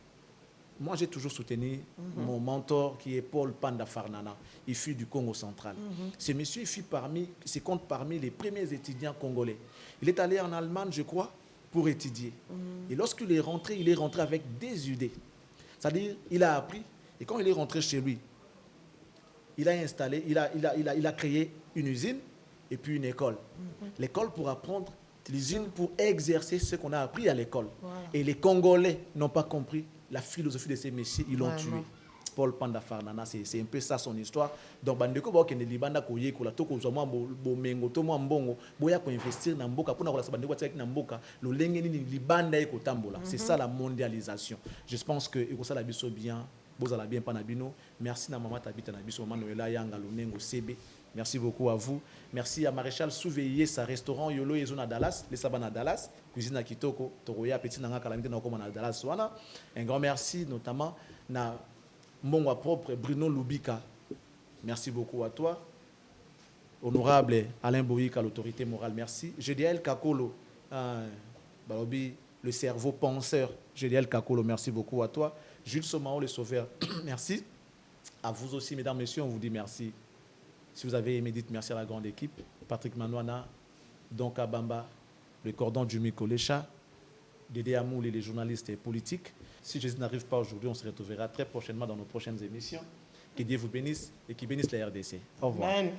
Moi, j'ai toujours soutenu mon mentor qui est Paul Panda Farnana. Il fut du Congo central. Ce monsieur se compte parmi les premiers étudiants congolais. Il est allé en Allemagne, je crois, pour étudier. Et lorsqu'il est rentré avec des idées. C'est-à-dire, il a appris. Et quand il est rentré chez lui, il a installé, il a créé une usine et puis une école. L'école pour apprendre, l'usine pour exercer ce qu'on a appris à l'école. Voilà. Et les Congolais n'ont pas compris la philosophie de ces messieurs, ils l'ont tué. Paul Panda Farnana, c'est un peu ça son histoire. Donc, bandeko ba kende libanda ko yekola to ko zoma bo mengo to mo mbongo boya ko investir na mboka pona ko la bandeko tsaki na mboka lo lenge ni libanda e ko tambola. C'est ça la mondialisation. Je pense que e ko ça la biso bien, bozala bien panabino. Merci na mama tabita na biso Manuela Yanga Lonengo CB. Merci beaucoup à vous. Merci à Maréchal Souveillé, sa restaurant Yolo et Zona Dallas, les Sabana Dallas, cuisine à Kitoko, Toroya, Petit Nanga Calamité, Nakoma Dallas. Un grand merci, notamment à mon propre Bruno Lubika. Merci beaucoup à toi. Honorable Alain Boïka, l'autorité morale, merci. GDL Kakolo, le cerveau penseur. GDL Kakolo, merci beaucoup à toi. Jules Somao, le sauveur, merci. À vous aussi, mesdames, messieurs, on vous dit merci. Si vous avez aimé, dites merci à la grande équipe. Patrick Manouana, Donka Bamba, le cordon du Mikolecha, Dédé Amoul et les journalistes politiques. Si Jésus n'arrive pas aujourd'hui, on se retrouvera très prochainement dans nos prochaines émissions. Que Dieu vous bénisse et qu'il bénisse la RDC. Au revoir. Amen.